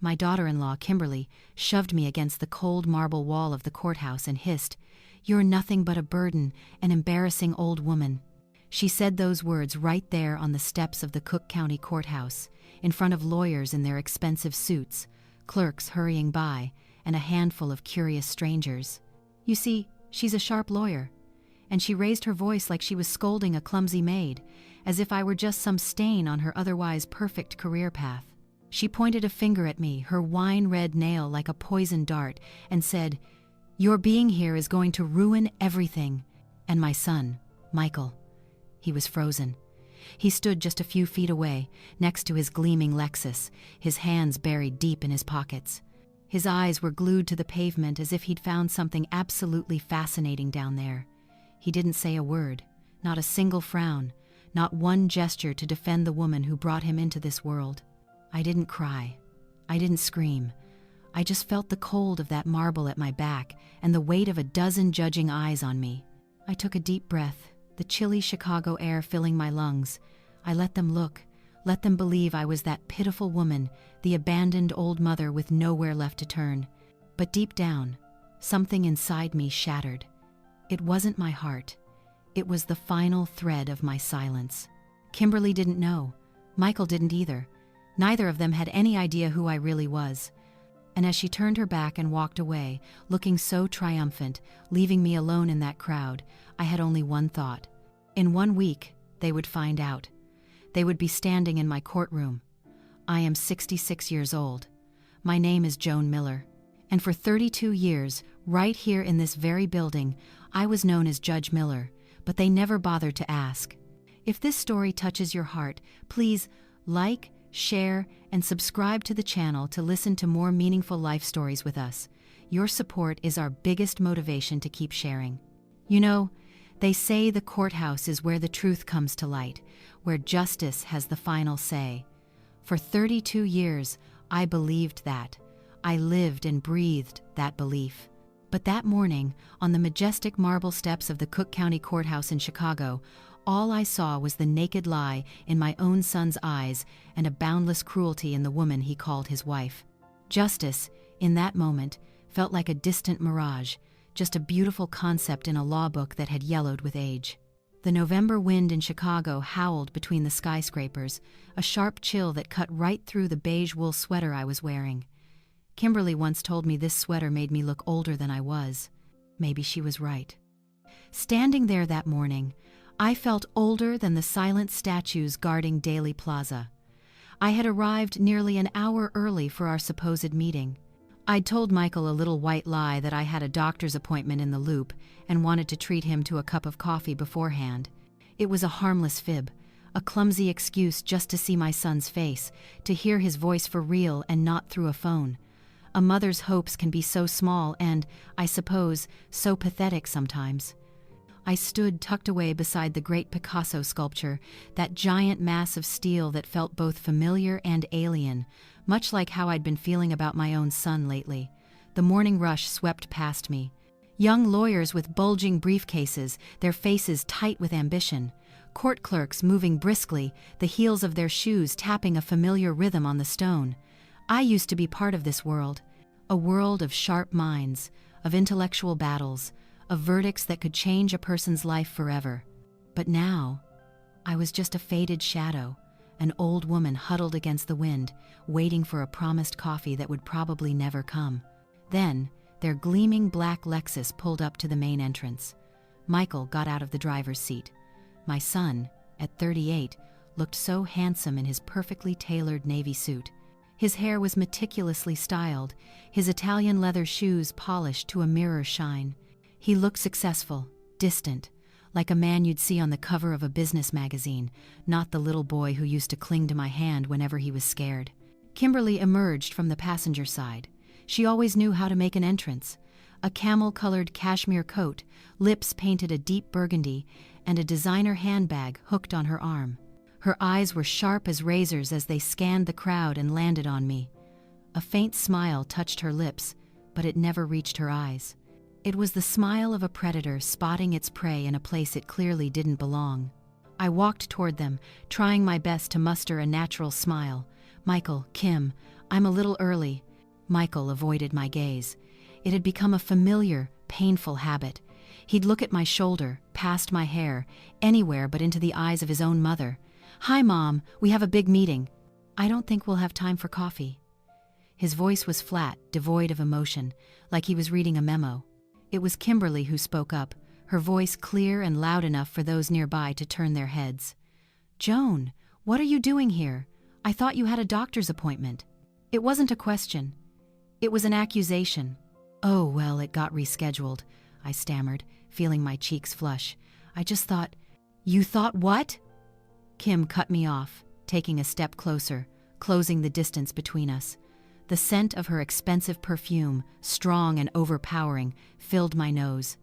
My daughter-in-law, Kimberly, shoved me against the cold marble wall of the courthouse and hissed, "You're nothing but a burden, an embarrassing old woman." She said those words right there on the steps of the Cook County Courthouse, in front of lawyers in their expensive suits, clerks hurrying by, and a handful of curious strangers. You see, she's a sharp lawyer, and she raised her voice like she was scolding a clumsy maid, as if I were just some stain on her otherwise perfect career path. She pointed a finger at me, her wine-red nail like a poisoned dart, and said, "Your being here is going to ruin everything." And my son, Michael, he was frozen. He stood just a few feet away, next to his gleaming Lexus, his hands buried deep in his pockets. His eyes were glued to the pavement as if he'd found something absolutely fascinating down there. He didn't say a word, not a single frown, not one gesture to defend the woman who brought him into this world. I didn't cry. I didn't scream. I just felt the cold of that marble at my back and the weight of a dozen judging eyes on me. I took a deep breath, the chilly Chicago air filling my lungs. I let them look, let them believe I was that pitiful woman, the abandoned old mother with nowhere left to turn. But deep down, something inside me shattered. It wasn't my heart. It was the final thread of my silence. Kimberly didn't know. Michael didn't either. Neither of them had any idea who I really was. And as she turned her back and walked away, looking so triumphant, leaving me alone in that crowd, I had only one thought. In 1 week, they would find out. They would be standing in my courtroom. I am 66 years old. My name is Joan Miller. And for 32 years, right here in this very building, I was known as Judge Miller, but they never bothered to ask. If this story touches your heart, please like, share, and subscribe to the channel to listen to more meaningful life stories with us. Your support is our biggest motivation to keep sharing. You know, they say the courthouse is where the truth comes to light, where justice has the final say. For 32 years, I believed that. I lived and breathed that belief. But that morning, on the majestic marble steps of the Cook County Courthouse in Chicago, all I saw was the naked lie in my own son's eyes and a boundless cruelty in the woman he called his wife. Justice, in that moment, felt like a distant mirage, just a beautiful concept in a law book that had yellowed with age. The November wind in Chicago howled between the skyscrapers, a sharp chill that cut right through the beige wool sweater I was wearing. Kimberly once told me this sweater made me look older than I was. Maybe she was right. Standing there that morning, I felt older than the silent statues guarding Daley Plaza. I had arrived nearly an hour early for our supposed meeting. I'd told Michael a little white lie that I had a doctor's appointment in the Loop and wanted to treat him to a cup of coffee beforehand. It was a harmless fib, a clumsy excuse just to see my son's face, to hear his voice for real and not through a phone. A mother's hopes can be so small and, I suppose, so pathetic sometimes. I stood tucked away beside the great Picasso sculpture, that giant mass of steel that felt both familiar and alien, much like how I'd been feeling about my own son lately. The morning rush swept past me. Young lawyers with bulging briefcases, their faces tight with ambition. Court clerks moving briskly, the heels of their shoes tapping a familiar rhythm on the stone. I used to be part of this world, a world of sharp minds, of intellectual battles, of verdicts that could change a person's life forever. But now, I was just a faded shadow, an old woman huddled against the wind, waiting for a promised coffee that would probably never come. Then, their gleaming black Lexus pulled up to the main entrance. Michael got out of the driver's seat. My son, at 38, looked so handsome in his perfectly tailored navy suit. His hair was meticulously styled, his Italian leather shoes polished to a mirror shine. He looked successful, distant, like a man you'd see on the cover of a business magazine, not the little boy who used to cling to my hand whenever he was scared. Kimberly emerged from the passenger side. She always knew how to make an entrance. A camel-colored cashmere coat, lips painted a deep burgundy, and a designer handbag hooked on her arm. Her eyes were sharp as razors as they scanned the crowd and landed on me. A faint smile touched her lips, but it never reached her eyes. It was the smile of a predator spotting its prey in a place it clearly didn't belong. I walked toward them, trying my best to muster a natural smile, "Michael, Kim, I'm a little early." Michael avoided my gaze. It had become a familiar, painful habit. He'd look at my shoulder, past my hair, anywhere but into the eyes of his own mother. "Hi, Mom, we have a big meeting." "I don't think we'll have time for coffee." His voice was flat, devoid of emotion, like he was reading a memo. It was Kimberly who spoke up, her voice clear and loud enough for those nearby to turn their heads. "Joan, what are you doing here? I thought you had a doctor's appointment." It wasn't a question. It was an accusation. "Oh, well, it got rescheduled," I stammered, feeling my cheeks flush. "I just thought—" "You thought what?" Kim cut me off, taking a step closer, closing the distance between us. The scent of her expensive perfume, strong and overpowering, filled my nose.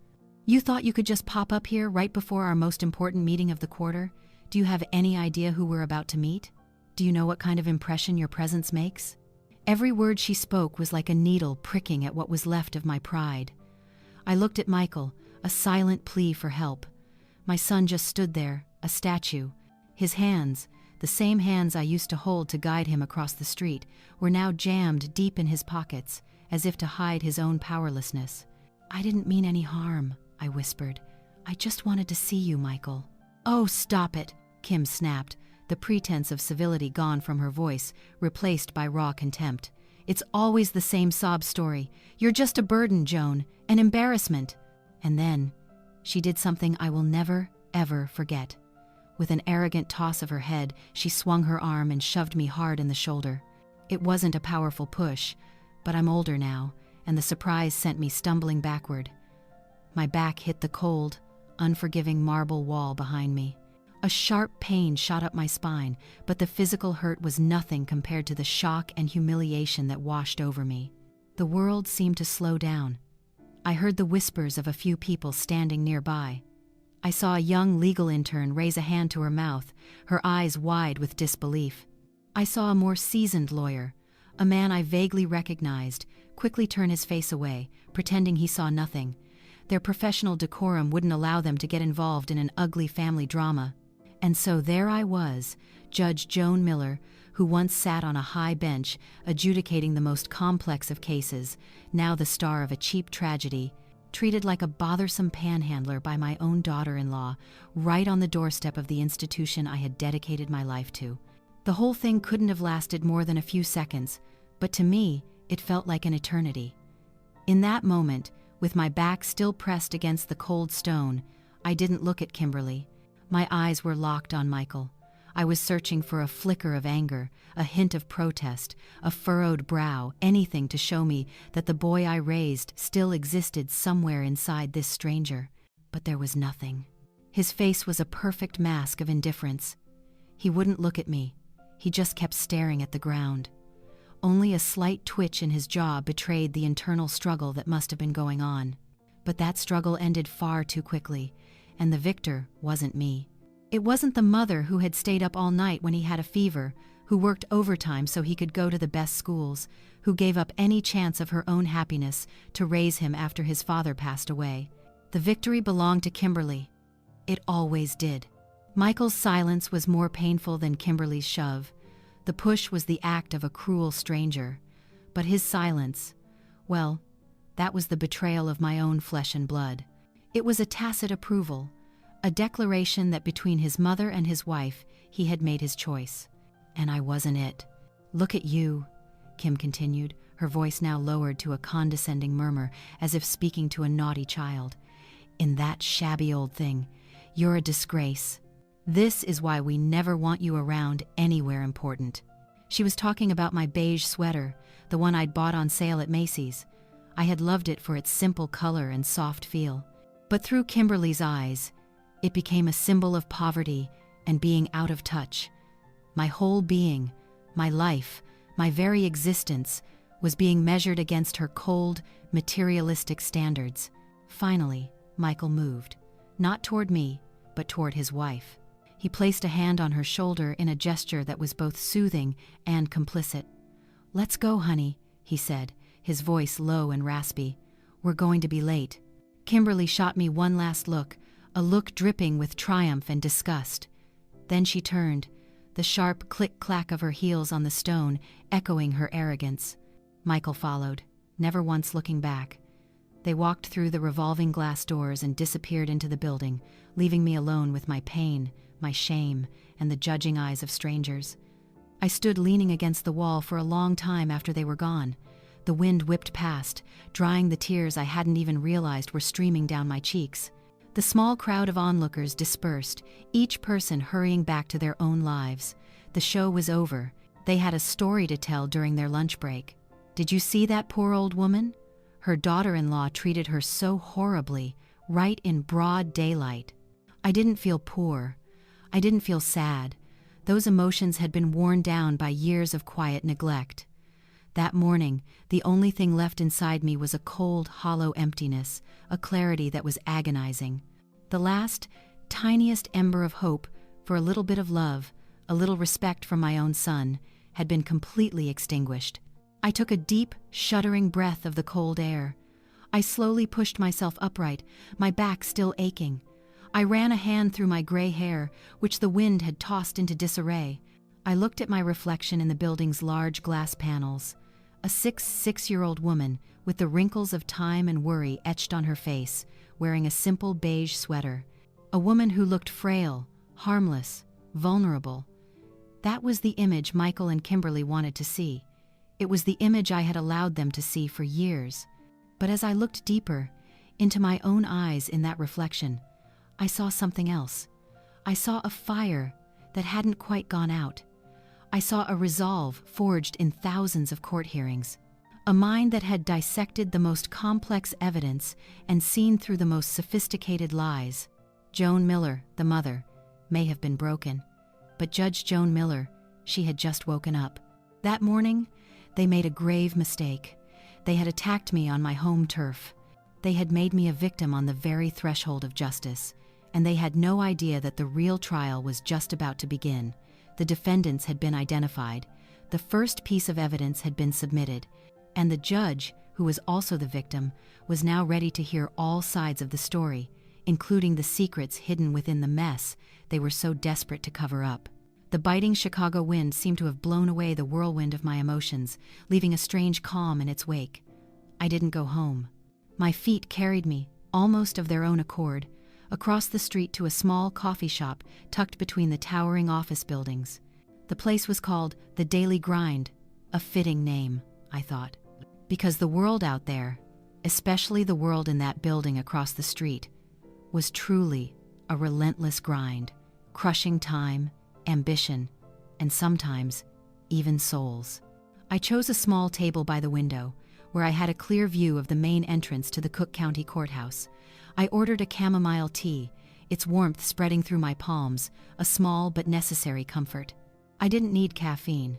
"You thought you could just pop up here right before our most important meeting of the quarter? Do you have any idea who we're about to meet? Do you know what kind of impression your presence makes?" Every word she spoke was like a needle pricking at what was left of my pride. I looked at Michael, a silent plea for help. My son just stood there, a statue. His hands, the same hands I used to hold to guide him across the street, were now jammed deep in his pockets, as if to hide his own powerlessness. "I didn't mean any harm," I whispered. "I just wanted to see you, Michael." "Oh, stop it," Kim snapped, the pretense of civility gone from her voice, replaced by raw contempt. "It's always the same sob story. You're just a burden, Joan, an embarrassment." And then, she did something I will never, ever forget. With an arrogant toss of her head, she swung her arm and shoved me hard in the shoulder. It wasn't a powerful push, but I'm older now, and the surprise sent me stumbling backward. My back hit the cold, unforgiving marble wall behind me. A sharp pain shot up my spine, but the physical hurt was nothing compared to the shock and humiliation that washed over me. The world seemed to slow down. I heard the whispers of a few people standing nearby. I saw a young legal intern raise a hand to her mouth, her eyes wide with disbelief. I saw a more seasoned lawyer, a man I vaguely recognized, quickly turn his face away, pretending he saw nothing. Their professional decorum wouldn't allow them to get involved in an ugly family drama. And so there I was, Judge Joan Miller, who once sat on a high bench, adjudicating the most complex of cases, now the star of a cheap tragedy, treated like a bothersome panhandler by my own daughter-in-law, right on the doorstep of the institution I had dedicated my life to. The whole thing couldn't have lasted more than a few seconds, but to me, it felt like an eternity. In that moment, with my back still pressed against the cold stone, I didn't look at Kimberly. My eyes were locked on Michael. I was searching for a flicker of anger, a hint of protest, a furrowed brow, anything to show me that the boy I raised still existed somewhere inside this stranger. But there was nothing. His face was a perfect mask of indifference. He wouldn't look at me. He just kept staring at the ground. Only a slight twitch in his jaw betrayed the internal struggle that must have been going on. But that struggle ended far too quickly, and the victor wasn't me. It wasn't the mother who had stayed up all night when he had a fever, who worked overtime so he could go to the best schools, who gave up any chance of her own happiness to raise him after his father passed away. The victory belonged to Kimberly. It always did. Michael's silence was more painful than Kimberly's shove. The push was the act of a cruel stranger. But his silence, well, that was the betrayal of my own flesh and blood. It was a tacit approval, a declaration that between his mother and his wife, he had made his choice. And I wasn't it. "Look at you," Kim continued, her voice now lowered to a condescending murmur, as if speaking to a naughty child. "In that shabby old thing. You're a disgrace. This is why we never want you around anywhere important." She was talking about my beige sweater, the one I'd bought on sale at Macy's. I had loved it for its simple color and soft feel. But through Kimberly's eyes, it became a symbol of poverty and being out of touch. My whole being, my life, my very existence, was being measured against her cold, materialistic standards. Finally, Michael moved, not toward me, but toward his wife. He placed a hand on her shoulder in a gesture that was both soothing and complicit. "Let's go, honey," he said, his voice low and raspy. "We're going to be late." Kimberly shot me one last look, a look dripping with triumph and disgust. Then she turned, the sharp click-clack of her heels on the stone echoing her arrogance. Michael followed, never once looking back. They walked through the revolving glass doors and disappeared into the building, leaving me alone with my pain, my shame, and the judging eyes of strangers. I stood leaning against the wall for a long time after they were gone. The wind whipped past, drying the tears I hadn't even realized were streaming down my cheeks. The small crowd of onlookers dispersed, each person hurrying back to their own lives. The show was over. They had a story to tell during their lunch break. Did you see that poor old woman? Her daughter-in-law treated her so horribly, right in broad daylight. I didn't feel poor. I didn't feel sad. Those emotions had been worn down by years of quiet neglect. That morning, the only thing left inside me was a cold, hollow emptiness, a clarity that was agonizing. The last, tiniest ember of hope for a little bit of love, a little respect from my own son, had been completely extinguished. I took a deep, shuddering breath of the cold air. I slowly pushed myself upright, my back still aching. I ran a hand through my gray hair, which the wind had tossed into disarray. I looked at my reflection in the building's large glass panels. A six-year-old woman, with the wrinkles of time and worry etched on her face, wearing a simple beige sweater. A woman who looked frail, harmless, vulnerable. That was the image Michael and Kimberly wanted to see. It was the image I had allowed them to see for years. But as I looked deeper, into my own eyes in that reflection, I saw something else. I saw a fire that hadn't quite gone out. I saw a resolve forged in thousands of court hearings. A mind that had dissected the most complex evidence and seen through the most sophisticated lies. Joan Miller, the mother, may have been broken. But Judge Joan Miller, she had just woken up. That morning, they made a grave mistake. They had attacked me on my home turf. They had made me a victim on the very threshold of justice. And they had no idea that the real trial was just about to begin. The defendants had been identified. The first piece of evidence had been submitted. And the judge, who was also the victim, was now ready to hear all sides of the story, including the secrets hidden within the mess they were so desperate to cover up. The biting Chicago wind seemed to have blown away the whirlwind of my emotions, leaving a strange calm in its wake. I didn't go home. My feet carried me, almost of their own accord, across the street to a small coffee shop tucked between the towering office buildings. The place was called the Daily Grind, a fitting name, I thought, because the world out there, especially the world in that building across the street, was truly a relentless grind, crushing time, ambition, and sometimes even souls. I chose a small table by the window, where I had a clear view of the main entrance to the Cook County Courthouse. I ordered a chamomile tea, its warmth spreading through my palms, a small but necessary comfort. I didn't need caffeine.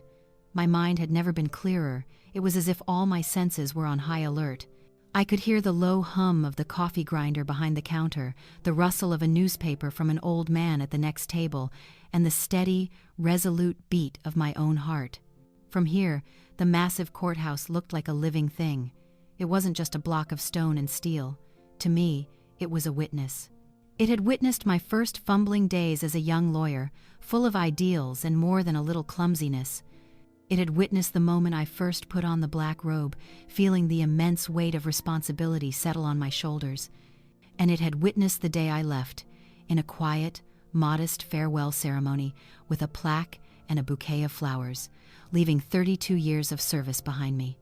My mind had never been clearer. It was as if all my senses were on high alert. I could hear the low hum of the coffee grinder behind the counter, the rustle of a newspaper from an old man at the next table, and the steady, resolute beat of my own heart. From here, the massive courthouse looked like a living thing. It wasn't just a block of stone and steel. To me, it was a witness. It had witnessed my first fumbling days as a young lawyer, full of ideals and more than a little clumsiness. It had witnessed the moment I first put on the black robe, feeling the immense weight of responsibility settle on my shoulders. And it had witnessed the day I left, in a quiet, modest farewell ceremony with a plaque and a bouquet of flowers, leaving 32 years of service behind me.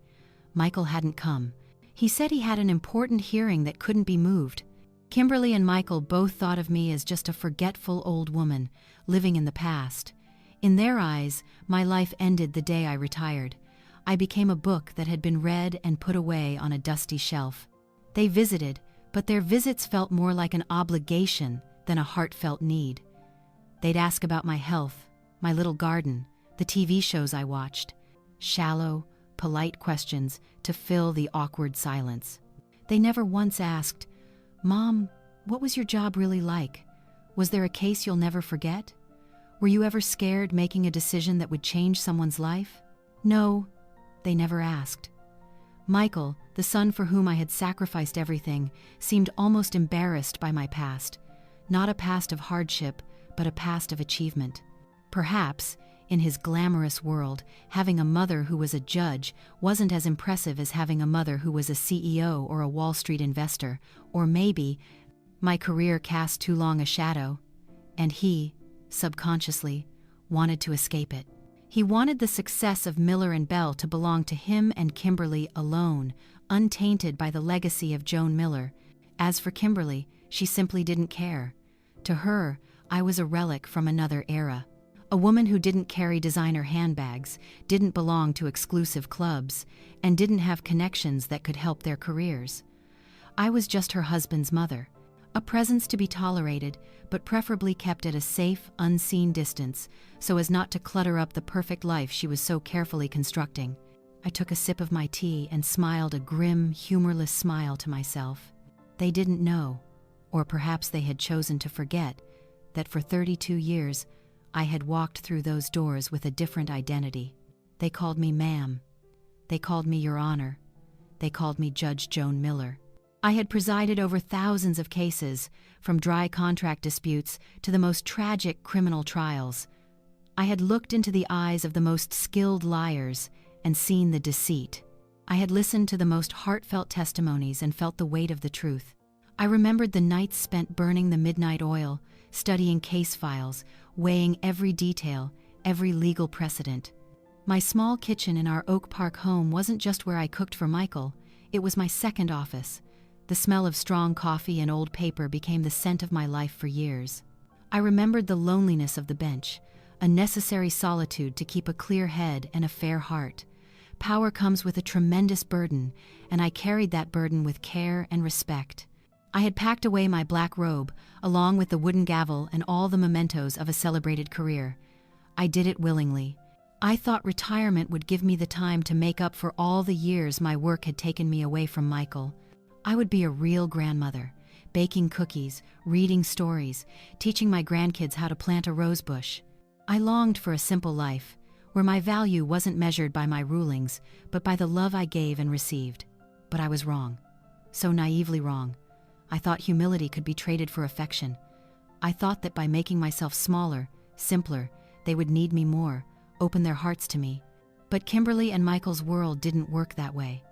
Michael hadn't come. He said he had an important hearing that couldn't be moved. Kimberly and Michael both thought of me as just a forgetful old woman, living in the past. In their eyes, my life ended the day I retired. I became a book that had been read and put away on a dusty shelf. They visited, but their visits felt more like an obligation than a heartfelt need. They'd ask about my health, my little garden, the TV shows I watched. Shallow, polite questions to fill the awkward silence. They never once asked, "Mom, what was your job really like? Was there a case you'll never forget? Were you ever scared making a decision that would change someone's life?" No, they never asked. Michael, the son for whom I had sacrificed everything, seemed almost embarrassed by my past. Not a past of hardship, but a past of achievement. Perhaps, in his glamorous world, having a mother who was a judge wasn't as impressive as having a mother who was a CEO or a Wall Street investor, or maybe my career cast too long a shadow, and he, subconsciously, wanted to escape it. He wanted the success of Miller and Bell to belong to him and Kimberly alone, untainted by the legacy of Joan Miller. As for Kimberly, she simply didn't care. To her, I was a relic from another era. A woman who didn't carry designer handbags, didn't belong to exclusive clubs, and didn't have connections that could help their careers. I was just her husband's mother, a presence to be tolerated, but preferably kept at a safe, unseen distance, so as not to clutter up the perfect life she was so carefully constructing. I took a sip of my tea and smiled a grim, humorless smile to myself. They didn't know, or perhaps they had chosen to forget, that for 32 years, I had walked through those doors with a different identity. They called me ma'am. They called me Your Honor. They called me Judge Joan Miller. I had presided over thousands of cases, from dry contract disputes to the most tragic criminal trials. I had looked into the eyes of the most skilled liars and seen the deceit. I had listened to the most heartfelt testimonies and felt the weight of the truth. I remembered the nights spent burning the midnight oil, studying case files, weighing every detail, every legal precedent. My small kitchen in our Oak Park home wasn't just where I cooked for Michael, it was my second office. The smell of strong coffee and old paper became the scent of my life for years. I remembered the loneliness of the bench, a necessary solitude to keep a clear head and a fair heart. Power comes with a tremendous burden, and I carried that burden with care and respect. I had packed away my black robe, along with the wooden gavel and all the mementos of a celebrated career. I did it willingly. I thought retirement would give me the time to make up for all the years my work had taken me away from Michael. I would be a real grandmother, baking cookies, reading stories, teaching my grandkids how to plant a rose bush. I longed for a simple life, where my value wasn't measured by my rulings, but by the love I gave and received. But I was wrong. So naively wrong. I thought humility could be traded for affection. I thought that by making myself smaller, simpler, they would need me more, open their hearts to me. But Kimberly and Michael's world didn't work that way.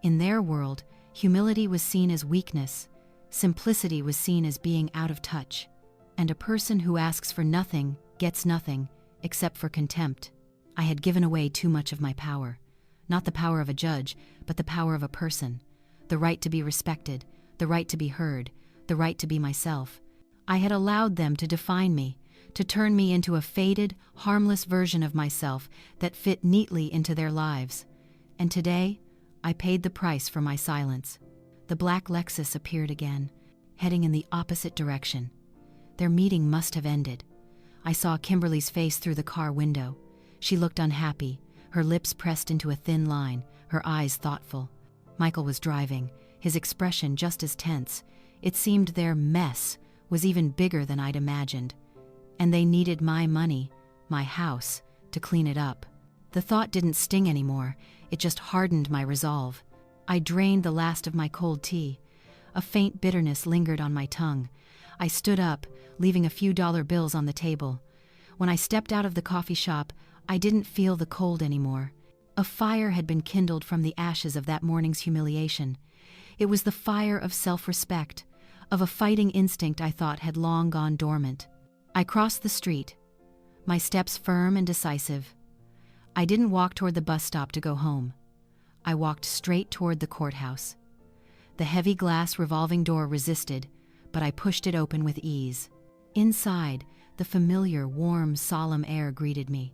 In their world, humility was seen as weakness, simplicity was seen as being out of touch, and a person who asks for nothing gets nothing except for contempt. I had given away too much of my power. Not the power of a judge, but the power of a person. The right to be respected, the right to be heard, the right to be myself. I had allowed them to define me, to turn me into a faded, harmless version of myself that fit neatly into their lives. And today, I paid the price for my silence. The black Lexus appeared again, heading in the opposite direction. Their meeting must have ended. I saw Kimberly's face through the car window. She looked unhappy, her lips pressed into a thin line, her eyes thoughtful. Michael was driving, his expression just as tense. It seemed their mess was even bigger than I'd imagined. And they needed my money, my house, to clean it up. The thought didn't sting anymore, it just hardened my resolve. I drained the last of my cold tea. A faint bitterness lingered on my tongue. I stood up, leaving a few dollar bills on the table. When I stepped out of the coffee shop, I didn't feel the cold anymore. A fire had been kindled from the ashes of that morning's humiliation. It was the fire of self-respect, of a fighting instinct I thought had long gone dormant. I crossed the street, my steps firm and decisive. I didn't walk toward the bus stop to go home. I walked straight toward the courthouse. The heavy glass revolving door resisted, but I pushed it open with ease. Inside, the familiar, warm, solemn air greeted me.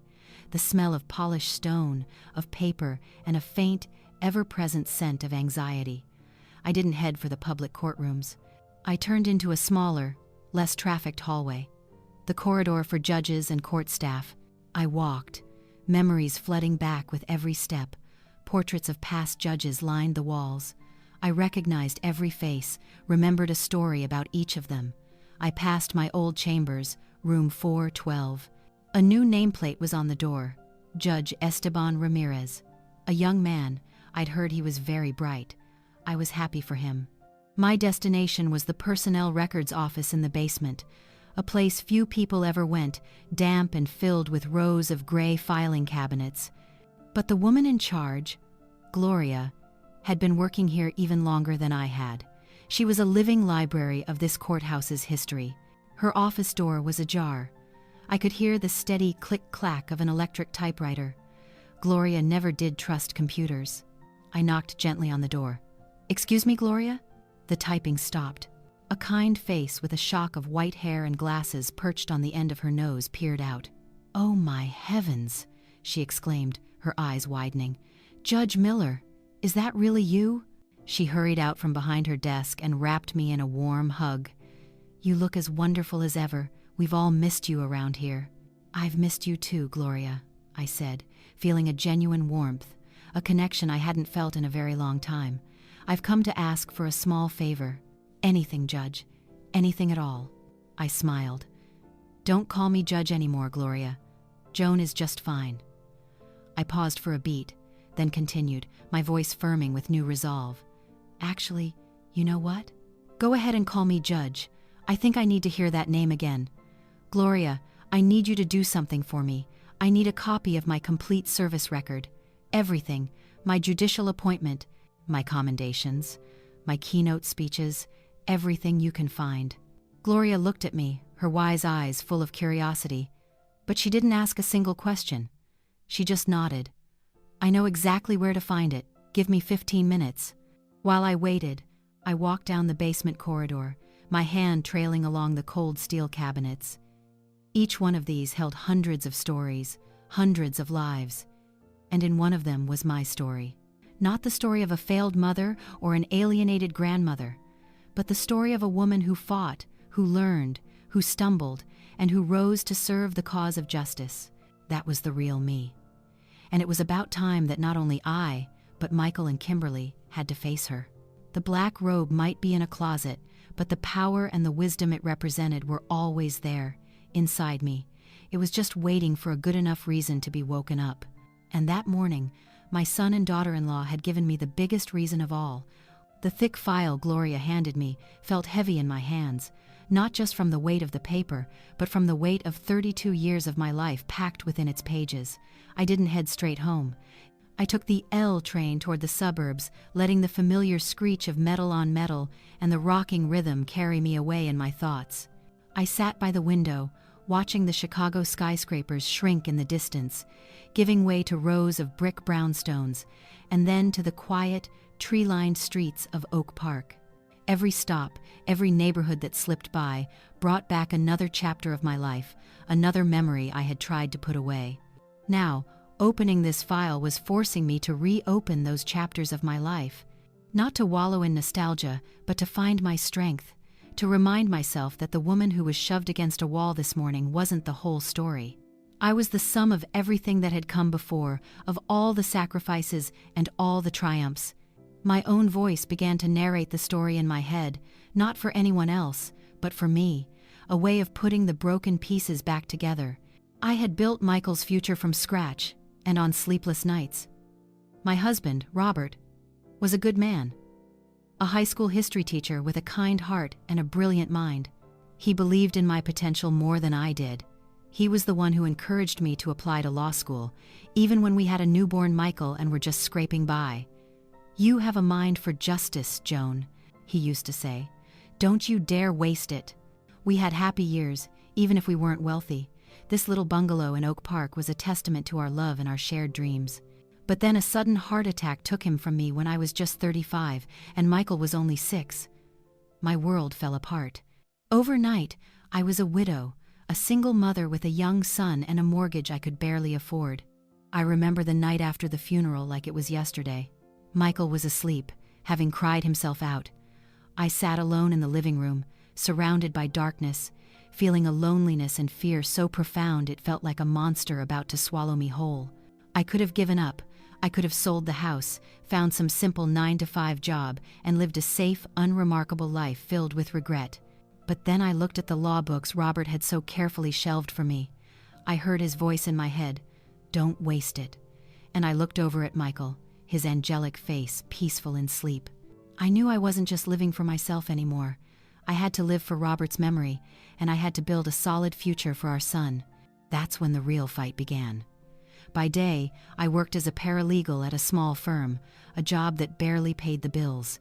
The smell of polished stone, of paper, and a faint, ever-present scent of anxiety. I didn't head for the public courtrooms. I turned into a smaller, less trafficked hallway. The corridor for judges and court staff. I walked, memories flooding back with every step. Portraits of past judges lined the walls. I recognized every face, remembered a story about each of them. I passed my old chambers, room 412. A new nameplate was on the door, Judge Esteban Ramirez. A young man, I'd heard he was very bright. I was happy for him. My destination was the personnel records office in the basement, a place few people ever went, damp and filled with rows of gray filing cabinets. But the woman in charge, Gloria, had been working here even longer than I had. She was a living library of this courthouse's history. Her office door was ajar. I could hear the steady click-clack of an electric typewriter. Gloria never did trust computers. I knocked gently on the door. "Excuse me, Gloria?" The typing stopped. A kind face with a shock of white hair and glasses perched on the end of her nose peered out. "Oh my heavens," she exclaimed, her eyes widening. "Judge Miller, is that really you?" She hurried out from behind her desk and wrapped me in a warm hug. "You look as wonderful as ever. We've all missed you around here." "I've missed you too, Gloria," I said, feeling a genuine warmth, a connection I hadn't felt in a very long time. "I've come to ask for a small favor. Anything, Judge. Anything at all." I smiled. "Don't call me Judge anymore, Gloria. Joan is just fine." I paused for a beat, then continued, my voice firming with new resolve. "Actually, you know what? Go ahead and call me Judge. I think I need to hear that name again. Gloria, I need you to do something for me. I need a copy of my complete service record. Everything. My judicial appointment, my commendations, my keynote speeches, everything you can find." Gloria looked at me, her wise eyes full of curiosity. But she didn't ask a single question. She just nodded. "I know exactly where to find it. Give me 15 minutes. While I waited, I walked down the basement corridor, my hand trailing along the cold steel cabinets. Each one of these held hundreds of stories, hundreds of lives. And in one of them was my story. Not the story of a failed mother or an alienated grandmother, but the story of a woman who fought, who learned, who stumbled, and who rose to serve the cause of justice. That was the real me. And it was about time that not only I, but Michael and Kimberly had to face her. The black robe might be in a closet, but the power and the wisdom it represented were always there, inside me. It was just waiting for a good enough reason to be woken up. And that morning, my son and daughter-in-law had given me the biggest reason of all. The thick file Gloria handed me felt heavy in my hands, not just from the weight of the paper, but from the weight of 32 years of my life packed within its pages. I didn't head straight home. I took the L train toward the suburbs, letting the familiar screech of metal on metal and the rocking rhythm carry me away in my thoughts. I sat by the window, watching the Chicago skyscrapers shrink in the distance, giving way to rows of brick brownstones, and then to the quiet, tree-lined streets of Oak Park. Every stop, every neighborhood that slipped by, brought back another chapter of my life, another memory I had tried to put away. Now, opening this file was forcing me to reopen those chapters of my life, not to wallow in nostalgia, but to find my strength, to remind myself that the woman who was shoved against a wall this morning wasn't the whole story. I was the sum of everything that had come before, of all the sacrifices and all the triumphs. My own voice began to narrate the story in my head, not for anyone else, but for me, a way of putting the broken pieces back together. I had built Michael's future from scratch, and on sleepless nights. My husband, Robert, was a good man. A high school history teacher with a kind heart and a brilliant mind. He believed in my potential more than I did. He was the one who encouraged me to apply to law school, even when we had a newborn Michael and were just scraping by. "You have a mind for justice, Joan," he used to say. "Don't you dare waste it." We had happy years, even if we weren't wealthy. This little bungalow in Oak Park was a testament to our love and our shared dreams. But then a sudden heart attack took him from me when I was just 35, and Michael was only 6. My world fell apart. Overnight, I was a widow, a single mother with a young son and a mortgage I could barely afford. I remember the night after the funeral like it was yesterday. Michael was asleep, having cried himself out. I sat alone in the living room, surrounded by darkness, feeling a loneliness and fear so profound it felt like a monster about to swallow me whole. I could have given up. I could have sold the house, found some simple 9-to-5 job, and lived a safe, unremarkable life filled with regret. But then I looked at the law books Robert had so carefully shelved for me. I heard his voice in my head, "Don't waste it." And I looked over at Michael, his angelic face peaceful in sleep. I knew I wasn't just living for myself anymore. I had to live for Robert's memory, and I had to build a solid future for our son. That's when the real fight began. By day, I worked as a paralegal at a small firm, a job that barely paid the bills.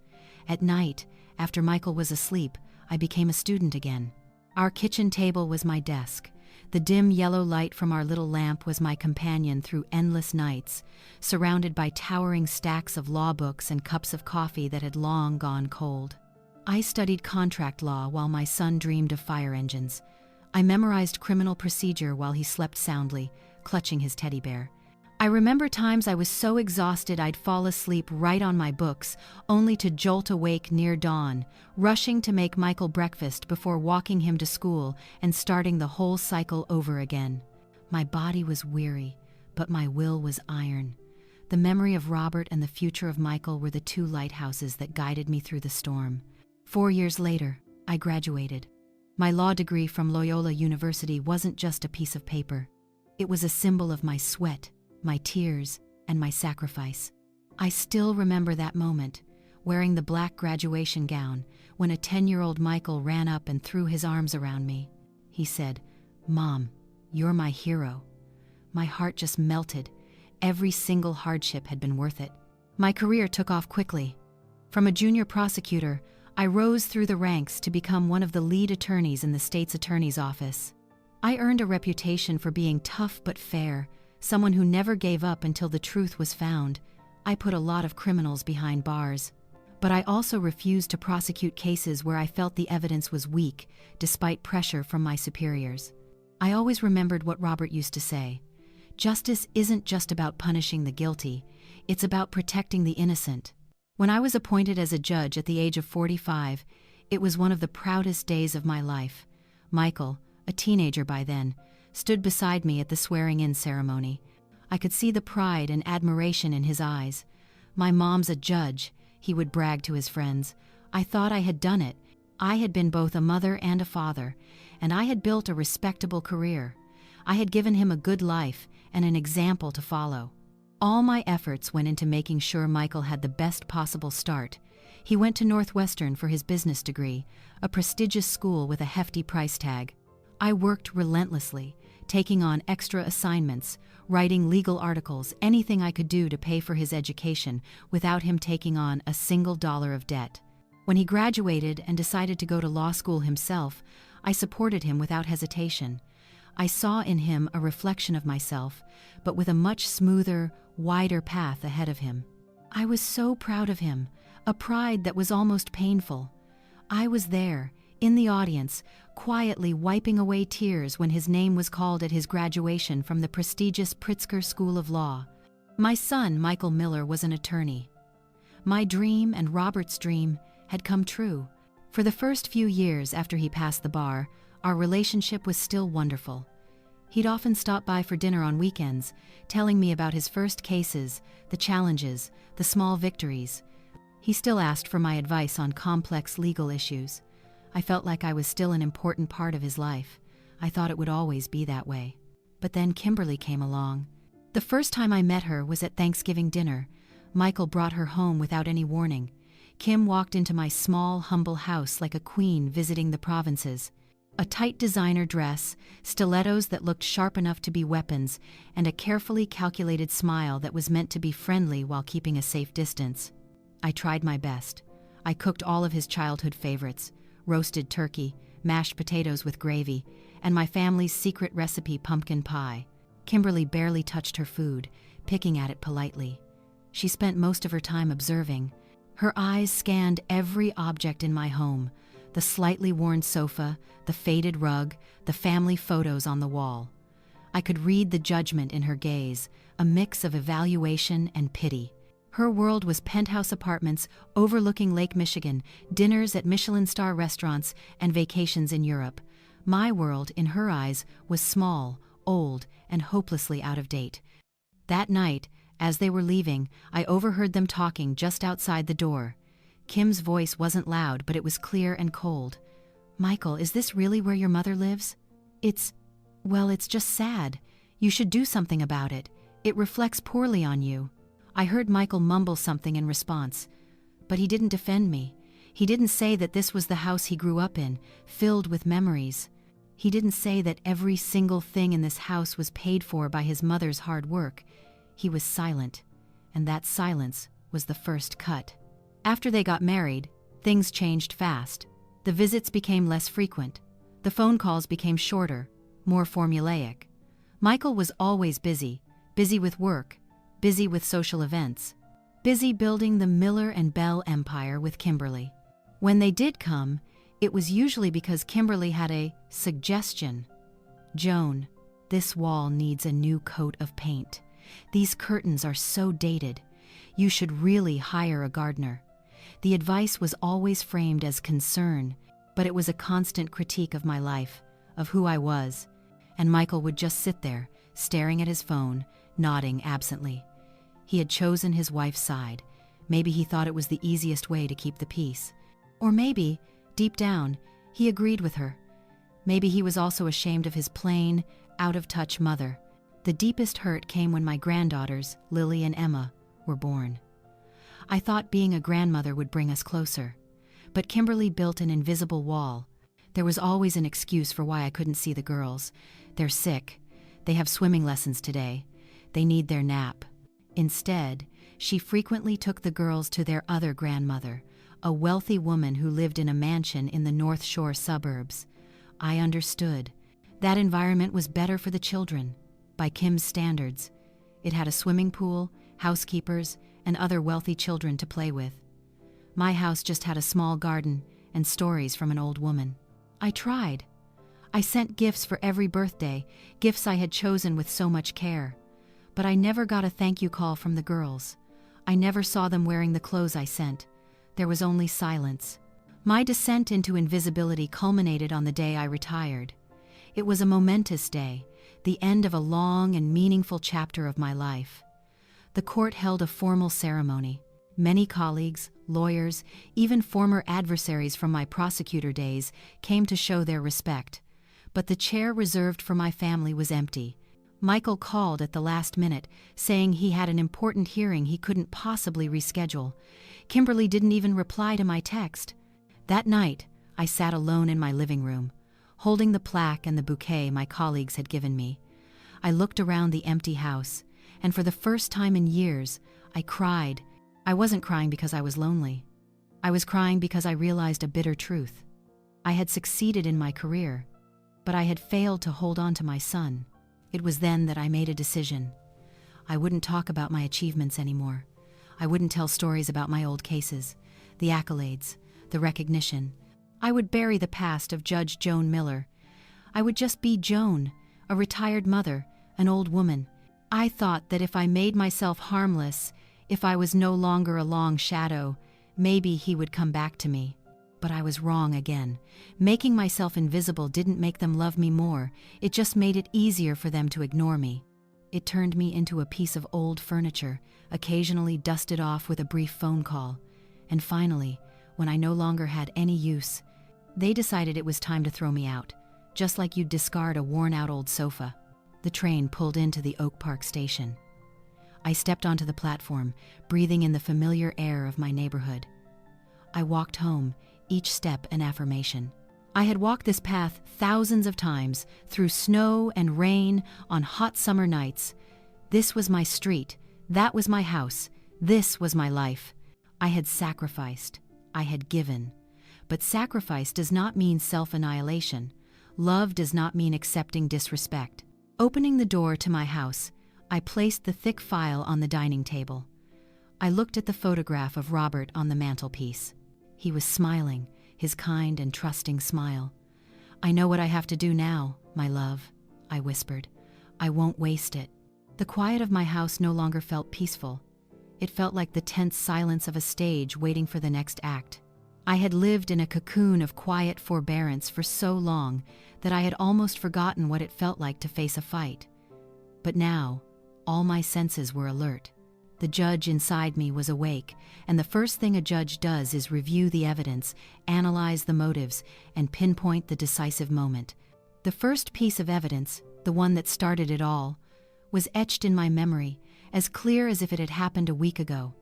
At night, after Michael was asleep, I became a student again. Our kitchen table was my desk. The dim yellow light from our little lamp was my companion through endless nights, surrounded by towering stacks of law books and cups of coffee that had long gone cold. I studied contract law while my son dreamed of fire engines. I memorized criminal procedure while he slept soundly, clutching his teddy bear. I remember times I was so exhausted I'd fall asleep right on my books, only to jolt awake near dawn, rushing to make Michael breakfast before walking him to school and starting the whole cycle over again. My body was weary, but my will was iron. The memory of Robert and the future of Michael were the two lighthouses that guided me through the storm. 4 years later, I graduated. My law degree from Loyola University wasn't just a piece of paper. It was a symbol of my sweat, my tears, and my sacrifice. I still remember that moment, wearing the black graduation gown, when a 10-year-old Michael ran up and threw his arms around me. He said, "Mom, you're my hero." My heart just melted. Every single hardship had been worth it. My career took off quickly. From a junior prosecutor, I rose through the ranks to become one of the lead attorneys in the state's attorney's office. I earned a reputation for being tough but fair, someone who never gave up until the truth was found. I put a lot of criminals behind bars. But I also refused to prosecute cases where I felt the evidence was weak, despite pressure from my superiors. I always remembered what Robert used to say. Justice isn't just about punishing the guilty, it's about protecting the innocent. When I was appointed as a judge at the age of 45, it was one of the proudest days of my life. Michael, a teenager by then, stood beside me at the swearing-in ceremony. I could see the pride and admiration in his eyes. "My mom's a judge," he would brag to his friends. I thought I had done it. I had been both a mother and a father, and I had built a respectable career. I had given him a good life and an example to follow. All my efforts went into making sure Michael had the best possible start. He went to Northwestern for his business degree, a prestigious school with a hefty price tag. I worked relentlessly, taking on extra assignments, writing legal articles, anything I could do to pay for his education without him taking on a single dollar of debt. When he graduated and decided to go to law school himself, I supported him without hesitation. I saw in him a reflection of myself, but with a much smoother, wider path ahead of him. I was so proud of him, a pride that was almost painful. I was there, in the audience, quietly wiping away tears when his name was called at his graduation from the prestigious Pritzker School of Law. My son, Michael Miller, was an attorney. My dream and Robert's dream had come true. For the first few years after he passed the bar, our relationship was still wonderful. He'd often stop by for dinner on weekends, telling me about his first cases, the challenges, the small victories. He still asked for my advice on complex legal issues. I felt like I was still an important part of his life. I thought it would always be that way. But then Kimberly came along. The first time I met her was at Thanksgiving dinner. Michael brought her home without any warning. Kim walked into my small, humble house like a queen visiting the provinces. A tight designer dress, stilettos that looked sharp enough to be weapons, and a carefully calculated smile that was meant to be friendly while keeping a safe distance. I tried my best. I cooked all of his childhood favorites: roasted turkey, mashed potatoes with gravy, and my family's secret recipe pumpkin pie. Kimberly barely touched her food, picking at it politely. She spent most of her time observing. Her eyes scanned every object in my home: the slightly worn sofa, the faded rug, the family photos on the wall. I could read the judgment in her gaze, a mix of evaluation and pity. Her world was penthouse apartments overlooking Lake Michigan, dinners at Michelin-star restaurants, and vacations in Europe. My world, in her eyes, was small, old, and hopelessly out of date. That night, as they were leaving, I overheard them talking just outside the door. Kim's voice wasn't loud, but it was clear and cold. "Michael, is this really where your mother lives?" It's just sad. You should do something about it. It reflects poorly on you." I heard Michael mumble something in response, but he didn't defend me. He didn't say that this was the house he grew up in, filled with memories. He didn't say that every single thing in this house was paid for by his mother's hard work. He was silent, and that silence was the first cut. After they got married, things changed fast. The visits became less frequent. The phone calls became shorter, more formulaic. Michael was always busy with work, busy with social events, busy building the Miller and Bell empire with Kimberly. When they did come, it was usually because Kimberly had a suggestion. "Joan, this wall needs a new coat of paint. These curtains are so dated. You should really hire a gardener." The advice was always framed as concern, but it was a constant critique of my life, of who I was. And Michael would just sit there, staring at his phone, nodding absently. He had chosen his wife's side. Maybe he thought it was the easiest way to keep the peace. Or maybe, deep down, he agreed with her. Maybe he was also ashamed of his plain, out-of-touch mother. The deepest hurt came when my granddaughters, Lily and Emma, were born. I thought being a grandmother would bring us closer. But Kimberly built an invisible wall. There was always an excuse for why I couldn't see the girls. They're sick. They have swimming lessons today. They need their nap. Instead, she frequently took the girls to their other grandmother, a wealthy woman who lived in a mansion in the North Shore suburbs. I understood. That environment was better for the children, by Kim's standards. It had a swimming pool, housekeepers, and other wealthy children to play with. My house just had a small garden and stories from an old woman. I tried. I sent gifts for every birthday, gifts I had chosen with so much care. But I never got a thank you call from the girls. I never saw them wearing the clothes I sent. There was only silence. My descent into invisibility culminated on the day I retired. It was a momentous day, the end of a long and meaningful chapter of my life. The court held a formal ceremony. Many colleagues, lawyers, even former adversaries from my prosecutor days came to show their respect. But the chair reserved for my family was empty. Michael called at the last minute, saying he had an important hearing he couldn't possibly reschedule. Kimberly didn't even reply to my text. That night, I sat alone in my living room, holding the plaque and the bouquet my colleagues had given me. I looked around the empty house, and for the first time in years, I cried. I wasn't crying because I was lonely. I was crying because I realized a bitter truth. I had succeeded in my career, but I had failed to hold on to my son. It was then that I made a decision. I wouldn't talk about my achievements anymore. I wouldn't tell stories about my old cases, the accolades, the recognition. I would bury the past of Judge Joan Miller. I would just be Joan, a retired mother, an old woman. I thought that if I made myself harmless, if I was no longer a long shadow, maybe he would come back to me. But I was wrong again. Making myself invisible didn't make them love me more. It just made it easier for them to ignore me. It turned me into a piece of old furniture, occasionally dusted off with a brief phone call. And finally, when I no longer had any use, they decided it was time to throw me out, just like you'd discard a worn-out old sofa. The train pulled into the Oak Park station. I stepped onto the platform, breathing in the familiar air of my neighborhood. I walked home, each step an affirmation. I had walked this path thousands of times, through snow and rain, on hot summer nights. This was my street. That was my house. This was my life. I had sacrificed. I had given. But sacrifice does not mean self-annihilation. Love does not mean accepting disrespect. Opening the door to my house, I placed the thick file on the dining table. I looked at the photograph of Robert on the mantelpiece. He was smiling, his kind and trusting smile. "I know what I have to do now, my love," I whispered. "I won't waste it." The quiet of my house no longer felt peaceful. It felt like the tense silence of a stage waiting for the next act. I had lived in a cocoon of quiet forbearance for so long that I had almost forgotten what it felt like to face a fight. But now, all my senses were alert. The judge inside me was awake, and the first thing a judge does is review the evidence, analyze the motives, and pinpoint the decisive moment. The first piece of evidence, the one that started it all, was etched in my memory, as clear as if it had happened a week ago.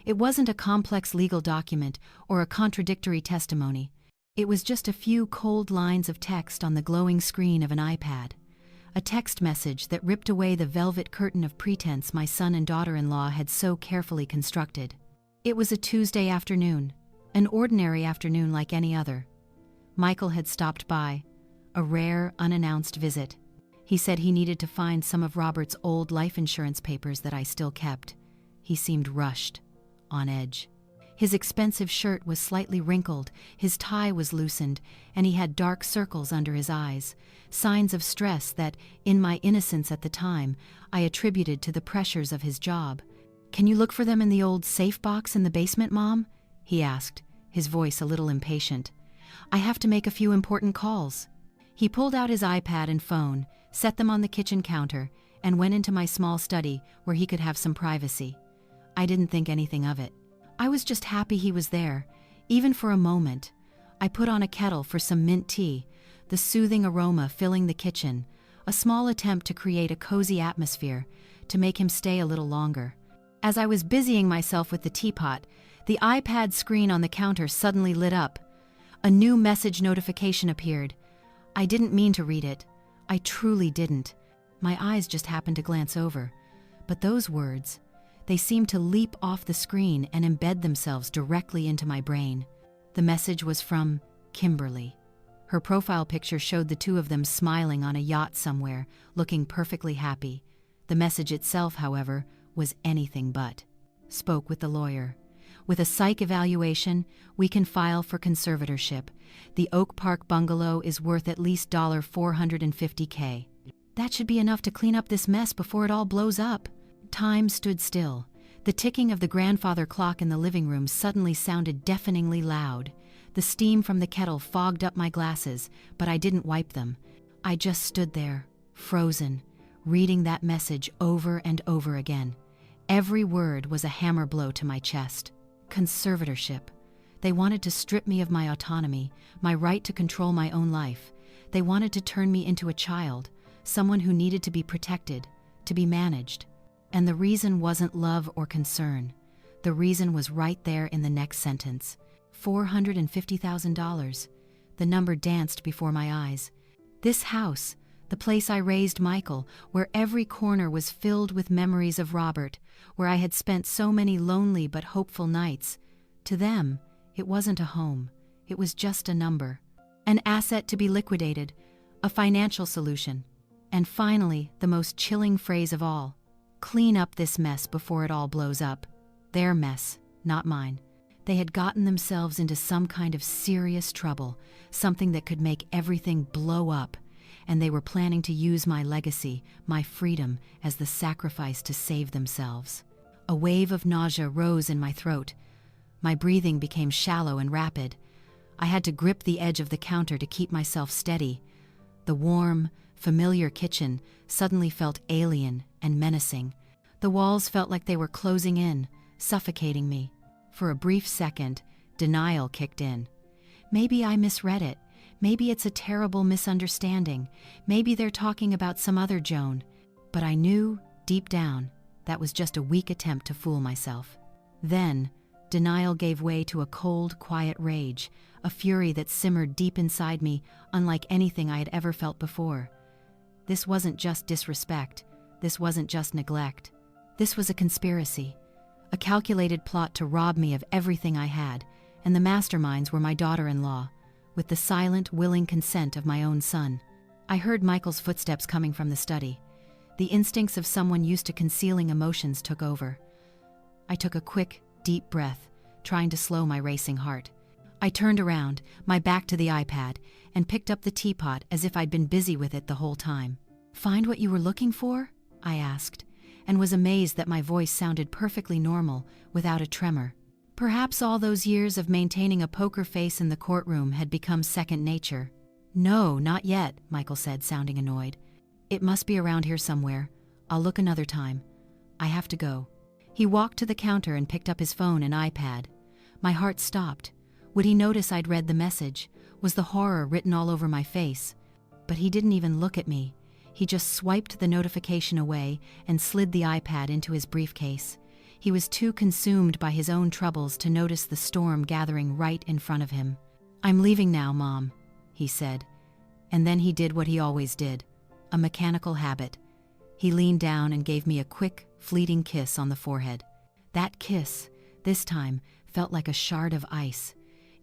It wasn't a complex legal document or a contradictory testimony. It was just a few cold lines of text on the glowing screen of an iPad. A text message that ripped away the velvet curtain of pretense my son and daughter-in-law had so carefully constructed. It was a Tuesday afternoon, an ordinary afternoon like any other. Michael had stopped by, a rare, unannounced visit. He said he needed to find some of Robert's old life insurance papers that I still kept. He seemed rushed, on edge. His expensive shirt was slightly wrinkled, his tie was loosened, and he had dark circles under his eyes, signs of stress that, in my innocence at the time, I attributed to the pressures of his job. "Can you look for them in the old safe box in the basement, Mom?" he asked, his voice a little impatient. "I have to make a few important calls." He pulled out his iPad and phone, set them on the kitchen counter, and went into my small study where he could have some privacy. I didn't think anything of it. I was just happy he was there, even for a moment. I put on a kettle for some mint tea, the soothing aroma filling the kitchen, a small attempt to create a cozy atmosphere, to make him stay a little longer. As I was busying myself with the teapot, the iPad screen on the counter suddenly lit up. A new message notification appeared. I didn't mean to read it. I truly didn't. My eyes just happened to glance over. But those words, they seemed to leap off the screen and embed themselves directly into my brain. The message was from Kimberly. Her profile picture showed the two of them smiling on a yacht somewhere, looking perfectly happy. The message itself, however, was anything but. Spoke with the lawyer. With a psych evaluation, we can file for conservatorship. The Oak Park bungalow is worth at least $450K. That should be enough to clean up this mess before it all blows up. Time stood still. The ticking of the grandfather clock in the living room suddenly sounded deafeningly loud. The steam from the kettle fogged up my glasses, but I didn't wipe them. I just stood there, frozen, reading that message over and over again. Every word was a hammer blow to my chest. Conservatorship. They wanted to strip me of my autonomy, my right to control my own life. They wanted to turn me into a child, someone who needed to be protected, to be managed. And the reason wasn't love or concern. The reason was right there in the next sentence. $450,000. The number danced before my eyes. This house, the place I raised Michael, where every corner was filled with memories of Robert, where I had spent so many lonely but hopeful nights. To them, it wasn't a home. It was just a number. An asset to be liquidated. A financial solution. And finally, the most chilling phrase of all. Clean up this mess before it all blows up. Their mess, not mine. They had gotten themselves into some kind of serious trouble, something that could make everything blow up, and they were planning to use my legacy, my freedom, as the sacrifice to save themselves. A wave of nausea rose in my throat. My breathing became shallow and rapid. I had to grip the edge of the counter to keep myself steady. The warm, familiar kitchen suddenly felt alien and menacing. The walls felt like they were closing in, suffocating me. For a brief second, denial kicked in. Maybe I misread it. Maybe it's a terrible misunderstanding. Maybe they're talking about some other Joan. But I knew, deep down, that was just a weak attempt to fool myself. Then, denial gave way to a cold, quiet rage, a fury that simmered deep inside me, unlike anything I had ever felt before. This wasn't just disrespect. This wasn't just neglect. This was a conspiracy. A calculated plot to rob me of everything I had, and the masterminds were my daughter-in-law, with the silent, willing consent of my own son. I heard Michael's footsteps coming from the study. The instincts of someone used to concealing emotions took over. I took a quick, deep breath, trying to slow my racing heart. I turned around, my back to the iPad, and picked up the teapot as if I'd been busy with it the whole time. "Find what you were looking for?" I asked, and was amazed that my voice sounded perfectly normal, without a tremor. Perhaps all those years of maintaining a poker face in the courtroom had become second nature. "No, not yet," Michael said, sounding annoyed. "It must be around here somewhere. I'll look another time. I have to go." He walked to the counter and picked up his phone and iPad. My heart stopped. Would he notice I'd read the message? Was the horror written all over my face? But he didn't even look at me. He just swiped the notification away and slid the iPad into his briefcase. He was too consumed by his own troubles to notice the storm gathering right in front of him. "I'm leaving now, Mom," he said. And then he did what he always did, a mechanical habit. He leaned down and gave me a quick, fleeting kiss on the forehead. That kiss, this time, felt like a shard of ice.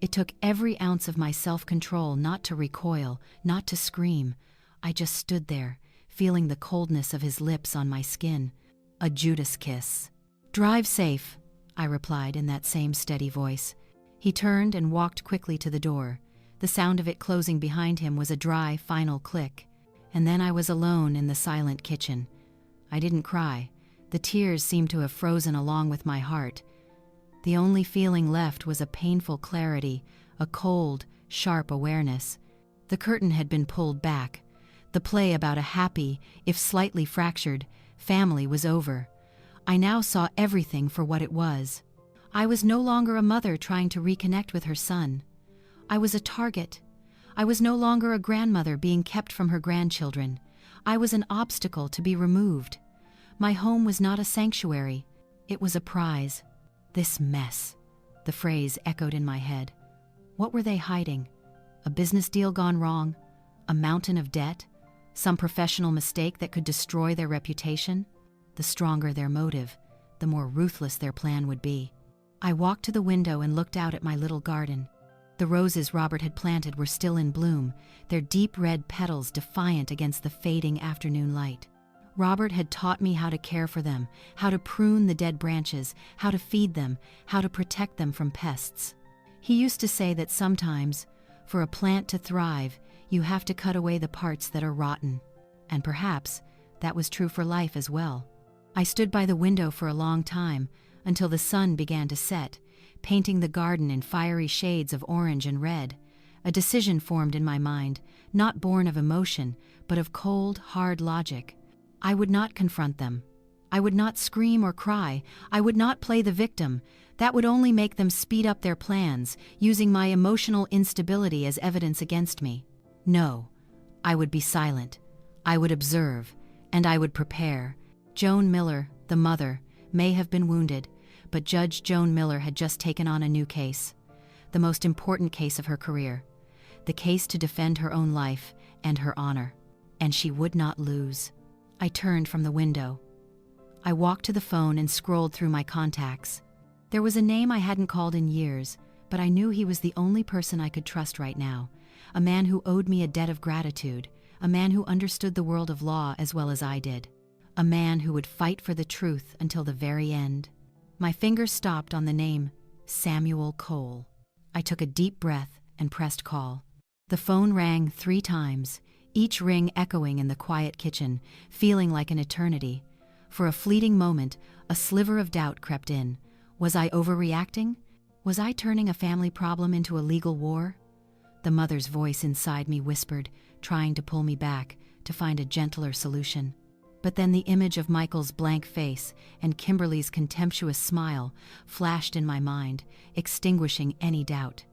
It took every ounce of my self-control not to recoil, not to scream. I just stood there, feeling the coldness of his lips on my skin. A Judas kiss. "Drive safe," I replied in that same steady voice. He turned and walked quickly to the door. The sound of it closing behind him was a dry, final click. And then I was alone in the silent kitchen. I didn't cry. The tears seemed to have frozen along with my heart. The only feeling left was a painful clarity, a cold, sharp awareness. The curtain had been pulled back. The play about a happy, if slightly fractured, family was over. I now saw everything for what it was. I was no longer a mother trying to reconnect with her son. I was a target. I was no longer a grandmother being kept from her grandchildren. I was an obstacle to be removed. My home was not a sanctuary. It was a prize. This mess. The phrase echoed in my head. What were they hiding? A business deal gone wrong? A mountain of debt? Some professional mistake that could destroy their reputation? The stronger their motive, the more ruthless their plan would be. I walked to the window and looked out at my little garden. The roses Robert had planted were still in bloom, their deep red petals defiant against the fading afternoon light. Robert had taught me how to care for them, how to prune the dead branches, how to feed them, how to protect them from pests. He used to say that sometimes, for a plant to thrive, you have to cut away the parts that are rotten. And perhaps that was true for life as well. I stood by the window for a long time, until the sun began to set, painting the garden in fiery shades of orange and red. A decision formed in my mind, not born of emotion, but of cold, hard logic. I would not confront them. I would not scream or cry. I would not play the victim. That would only make them speed up their plans, using my emotional instability as evidence against me. No, I would be silent. I would observe, and I would prepare. Joan Miller, the mother, may have been wounded, but Judge Joan Miller had just taken on a new case, the most important case of her career, the case to defend her own life and her honor, and she would not lose. I turned from the window. I walked to the phone and scrolled through my contacts. There was a name I hadn't called in years, but I knew he was the only person I could trust right now, a man who owed me a debt of gratitude, a man who understood the world of law as well as I did, a man who would fight for the truth until the very end. My finger stopped on the name Samuel Cole. I took a deep breath and pressed call. The phone rang 3 times, each ring echoing in the quiet kitchen, feeling like an eternity. For a fleeting moment, a sliver of doubt crept in. Was I overreacting? Was I turning a family problem into a legal war? The mother's voice inside me whispered, trying to pull me back, to find a gentler solution. But then the image of Michael's blank face and Kimberly's contemptuous smile flashed in my mind, extinguishing any doubt.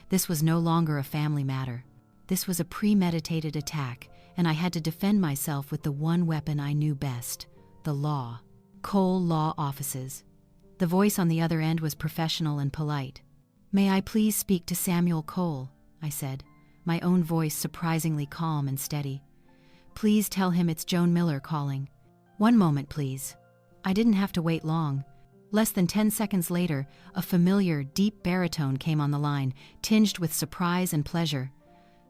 This was no longer a family matter. This was a premeditated attack, and I had to defend myself with the one weapon I knew best, the law. Cole Law Offices. The voice on the other end was professional and polite. "May I please speak to Samuel Cole?" I said, my own voice surprisingly calm and steady. "Please tell him it's Joan Miller calling." "One moment, please." I didn't have to wait long. Less than 10 seconds later, a familiar, deep baritone came on the line, tinged with surprise and pleasure.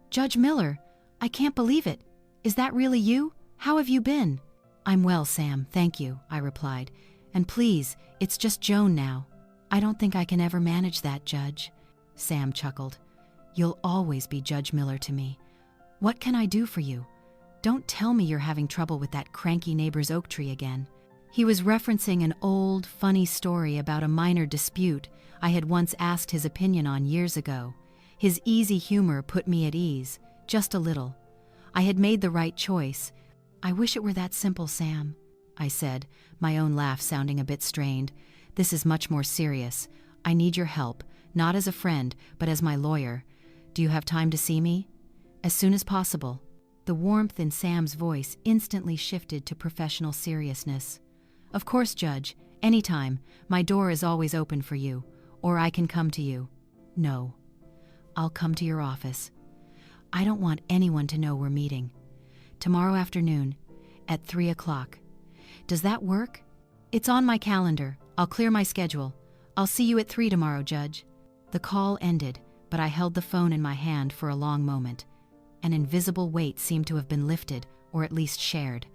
"Judge Miller, I can't believe it. Is that really you? How have you been?" "I'm well, Sam, thank you," I replied. "And please, it's just Joan now." "I don't think I can ever manage that, Judge." Sam chuckled. "You'll always be Judge Miller to me. What can I do for you? Don't tell me you're having trouble with that cranky neighbor's oak tree again." He was referencing an old, funny story about a minor dispute I had once asked his opinion on years ago. His easy humor put me at ease, just a little. I had made the right choice. "I wish it were that simple, Sam," I said, my own laugh sounding a bit strained. "This is much more serious. I need your help, not as a friend, but as my lawyer. Do you have time to see me?" "As soon as possible." The warmth in Sam's voice instantly shifted to professional seriousness. "Of course, Judge. Anytime, my door is always open for you, or I can come to you. No. I'll come to your office. I don't want anyone to know we're meeting. Tomorrow afternoon, at 3 o'clock. Does that work? It's on my calendar. I'll clear my schedule. I'll see you at 3 tomorrow, Judge. The call ended, but I held the phone in my hand for a long moment. An invisible weight seemed to have been lifted, or at least shared.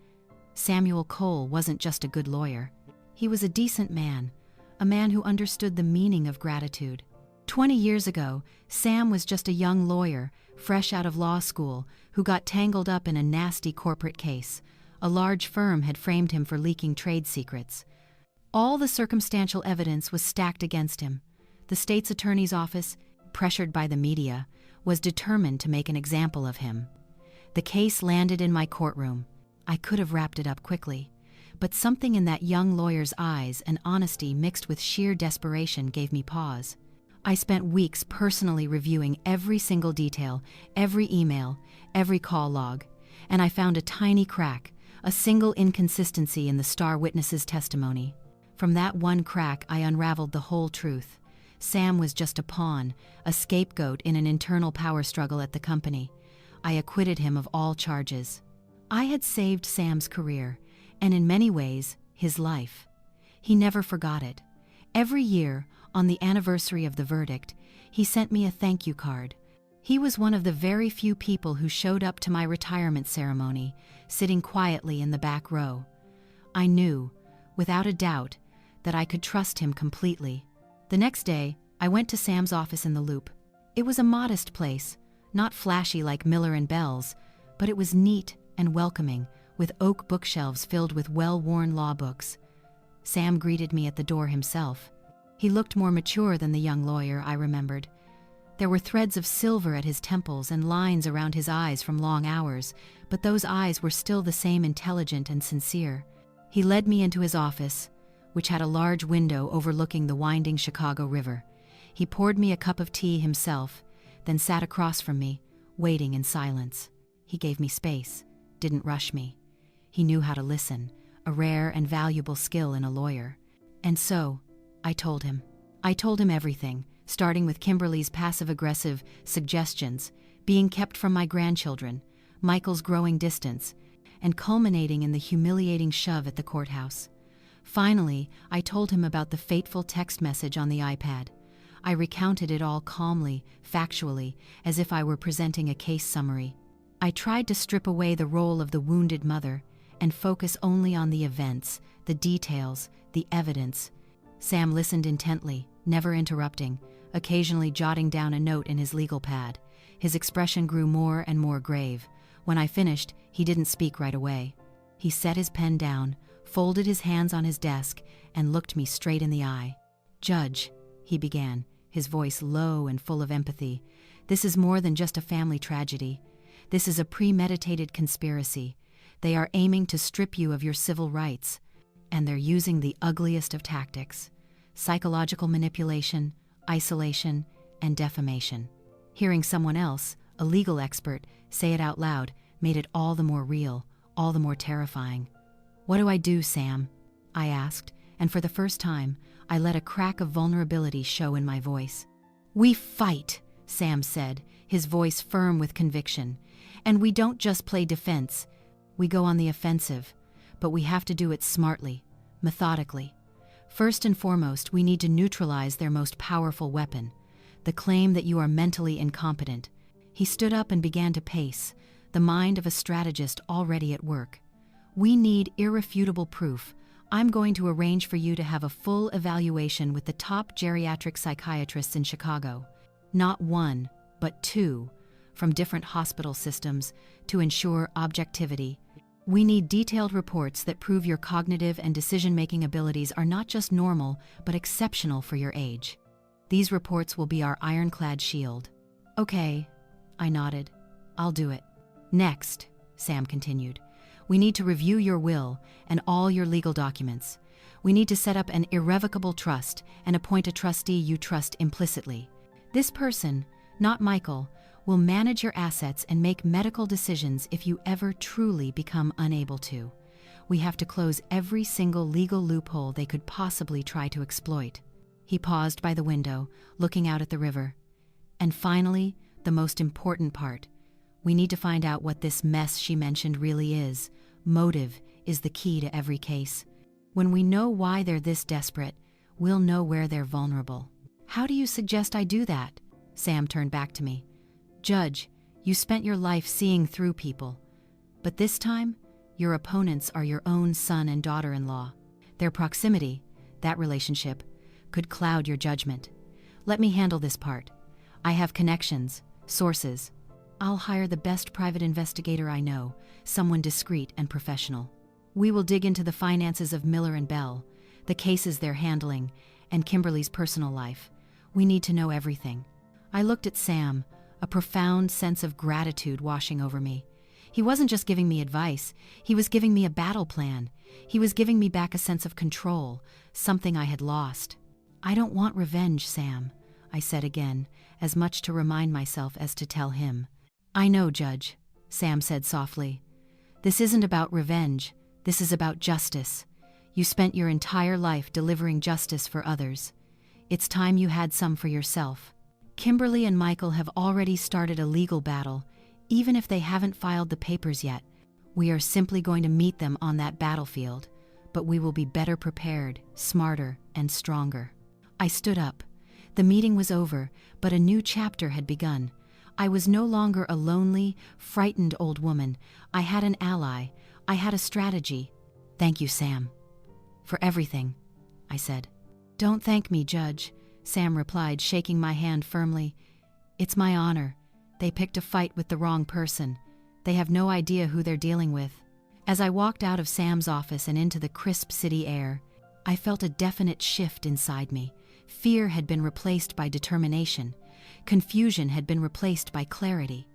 Samuel Cole wasn't just a good lawyer. He was a decent man, a man who understood the meaning of gratitude. 20 years ago, Sam was just a young lawyer, fresh out of law school, who got tangled up in a nasty corporate case. A large firm had framed him for leaking trade secrets. All the circumstantial evidence was stacked against him. The state's attorney's office, pressured by the media, was determined to make an example of him. The case landed in my courtroom. I could have wrapped it up quickly, but something in that young lawyer's eyes and honesty mixed with sheer desperation gave me pause. I spent weeks personally reviewing every single detail, every email, every call log, and I found a tiny crack, a single inconsistency in the star witness's testimony. From that one crack, I unraveled the whole truth. Sam was just a pawn, a scapegoat in an internal power struggle at the company. I acquitted him of all charges. I had saved Sam's career, and in many ways, his life. He never forgot it. Every year, on the anniversary of the verdict, he sent me a thank you card. He was one of the very few people who showed up to my retirement ceremony, sitting quietly in the back row. I knew, without a doubt, that I could trust him completely. The next day, I went to Sam's office in the Loop. It was a modest place, not flashy like Miller & Bell's, but it was neat and welcoming, with oak bookshelves filled with well-worn law books. Sam greeted me at the door himself. He looked more mature than the young lawyer I remembered. There were threads of silver at his temples and lines around his eyes from long hours, but those eyes were still the same intelligent and sincere. He led me into his office, which had a large window overlooking the winding Chicago River. He poured me a cup of tea himself, then sat across from me, waiting in silence. He gave me space, didn't rush me. He knew how to listen, a rare and valuable skill in a lawyer. And so, I told him. I told him everything, starting with Kimberly's passive-aggressive suggestions, being kept from my grandchildren, Michael's growing distance, and culminating in the humiliating shove at the courthouse. Finally, I told him about the fateful text message on the iPad. I recounted it all calmly, factually, as if I were presenting a case summary. I tried to strip away the role of the wounded mother and focus only on the events, the details, the evidence. Sam listened intently, never interrupting, occasionally jotting down a note in his legal pad. His expression grew more and more grave. When I finished, he didn't speak right away. He set his pen down, folded his hands on his desk, and looked me straight in the eye. "Judge," he began, his voice low and full of empathy, "this is more than just a family tragedy. This is a premeditated conspiracy. They are aiming to strip you of your civil rights, and they're using the ugliest of tactics: psychological manipulation, isolation, and defamation." Hearing someone else, a legal expert, say it out loud made it all the more real, all the more terrifying. "What do I do, Sam?" I asked, and for the first time, I let a crack of vulnerability show in my voice. "We fight," Sam said, his voice firm with conviction. "And we don't just play defense. We go on the offensive, but we have to do it smartly, methodically. First and foremost, we need to neutralize their most powerful weapon, the claim that you are mentally incompetent." He stood up and began to pace, the mind of a strategist already at work. "We need irrefutable proof. I'm going to arrange for you to have a full evaluation with the top geriatric psychiatrists in Chicago. Not one, but two, from different hospital systems, to ensure objectivity. We need detailed reports that prove your cognitive and decision-making abilities are not just normal, but exceptional for your age. These reports will be our ironclad shield." "Okay," I nodded. "I'll do it." "Next," Sam continued, "we need to review your will and all your legal documents. We need to set up an irrevocable trust and appoint a trustee you trust implicitly. This person, not Michael, will manage your assets and make medical decisions if you ever truly become unable to. We have to close every single legal loophole they could possibly try to exploit." He paused by the window, looking out at the river. "And finally, the most important part. We need to find out what this mess she mentioned really is. Motive is the key to every case. When we know why they're this desperate, we'll know where they're vulnerable." "How do you suggest I do that?" Sam turned back to me. "Judge, you spent your life seeing through people. But this time, your opponents are your own son and daughter-in-law. Their proximity, that relationship, could cloud your judgment. Let me handle this part. I have connections, sources. I'll hire the best private investigator I know, someone discreet and professional. We will dig into the finances of Miller and Bell, the cases they're handling, and Kimberly's personal life. We need to know everything." I looked at Sam, a profound sense of gratitude washing over me. He wasn't just giving me advice, he was giving me a battle plan. He was giving me back a sense of control, something I had lost. "I don't want revenge, Sam," I said again, as much to remind myself as to tell him. "I know, Judge," Sam said softly. "This isn't about revenge, this is about justice. You spent your entire life delivering justice for others. It's time you had some for yourself. Kimberly and Michael have already started a legal battle, even if they haven't filed the papers yet. We are simply going to meet them on that battlefield, but we will be better prepared, smarter, and stronger." I stood up. The meeting was over, but a new chapter had begun. I was no longer a lonely, frightened old woman. I had an ally. I had a strategy. "Thank you, Sam." "For everything," I said. "Don't thank me, Judge," Sam replied, shaking my hand firmly. "It's my honor. They picked a fight with the wrong person. They have no idea who they're dealing with." As I walked out of Sam's office and into the crisp city air, I felt a definite shift inside me. Fear had been replaced by determination. Confusion had been replaced by clarity.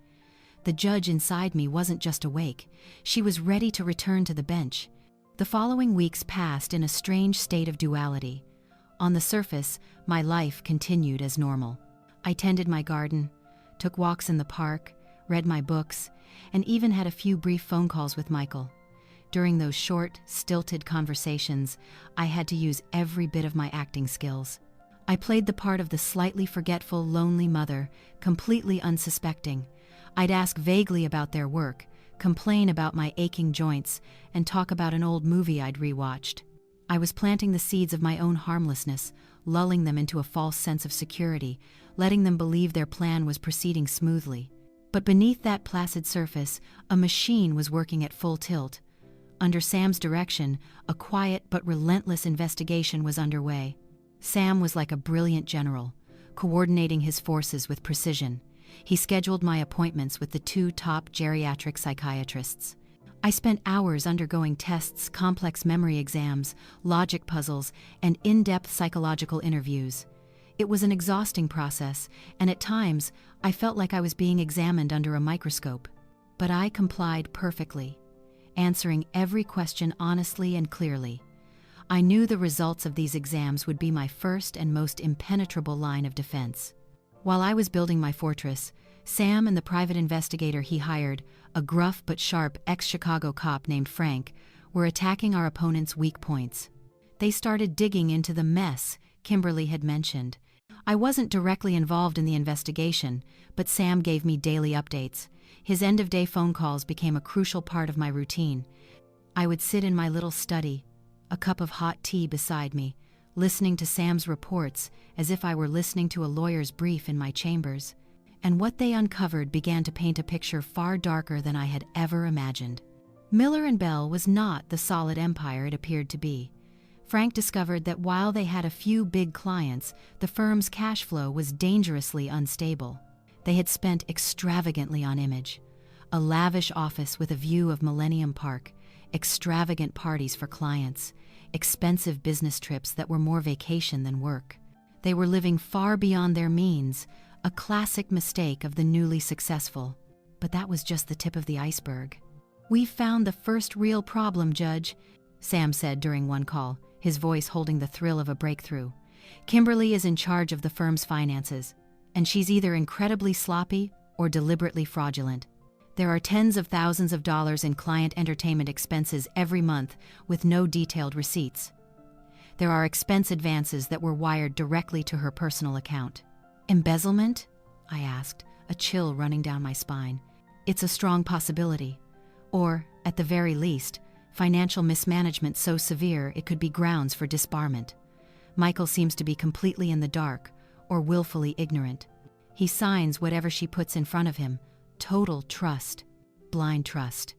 The judge inside me wasn't just awake. She was ready to return to the bench. The following weeks passed in a strange state of duality. On the surface, my life continued as normal. I tended my garden, took walks in the park, read my books, and even had a few brief phone calls with Michael. During those short, stilted conversations, I had to use every bit of my acting skills. I played the part of the slightly forgetful, lonely mother, completely unsuspecting. I'd ask vaguely about their work, complain about my aching joints, and talk about an old movie I'd rewatched. I was planting the seeds of my own harmlessness, lulling them into a false sense of security, letting them believe their plan was proceeding smoothly. But beneath that placid surface, a machine was working at full tilt. Under Sam's direction, a quiet but relentless investigation was underway. Sam was like a brilliant general, coordinating his forces with precision. He scheduled my appointments with the 2 top geriatric psychiatrists. I spent hours undergoing tests, complex memory exams, logic puzzles, and in-depth psychological interviews. It was an exhausting process, and at times, I felt like I was being examined under a microscope. But I complied perfectly, answering every question honestly and clearly. I knew the results of these exams would be my first and most impenetrable line of defense. While I was building my fortress, Sam and the private investigator he hired, a gruff but sharp ex-Chicago cop named Frank, were attacking our opponent's weak points. They started digging into the mess Kimberly had mentioned. I wasn't directly involved in the investigation, but Sam gave me daily updates. His end-of-day phone calls became a crucial part of my routine. I would sit in my little study, a cup of hot tea beside me, listening to Sam's reports as if I were listening to a lawyer's brief in my chambers. And what they uncovered began to paint a picture far darker than I had ever imagined. Miller and Bell was not the solid empire it appeared to be. Frank discovered that while they had a few big clients, the firm's cash flow was dangerously unstable. They had spent extravagantly on image. A lavish office with a view of Millennium Park, extravagant parties for clients, expensive business trips that were more vacation than work. They were living far beyond their means, a classic mistake of the newly successful. But that was just the tip of the iceberg. "We've found the first real problem, Judge," Sam said during one call, his voice holding the thrill of a breakthrough. "Kimberly is in charge of the firm's finances, and she's either incredibly sloppy or deliberately fraudulent. There are tens of thousands of dollars in client entertainment expenses every month with no detailed receipts. There are expense advances that were wired directly to her personal account. Embezzlement? I asked, a chill running down my spine. It's a strong possibility. Or, at the very least, financial mismanagement so severe it could be grounds for disbarment. Michael seems to be completely in the dark, or willfully ignorant. He signs whatever she puts in front of him. Total trust. Blind trust.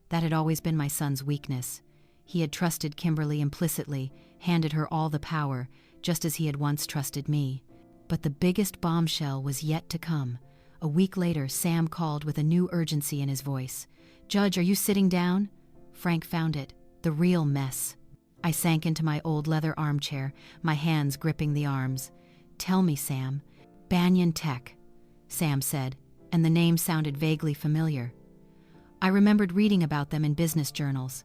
That had always been my son's weakness. He had trusted Kimberly implicitly, handed her all the power, just as he had once trusted me. But the biggest bombshell was yet to come. A week later, Sam called with a new urgency in his voice. "Judge, are you sitting down?" Frank found it. The real mess. I sank into my old leather armchair, my hands gripping the arms. "Tell me, Sam." "Banyan Tech," Sam said, and the name sounded vaguely familiar. I remembered reading about them in business journals.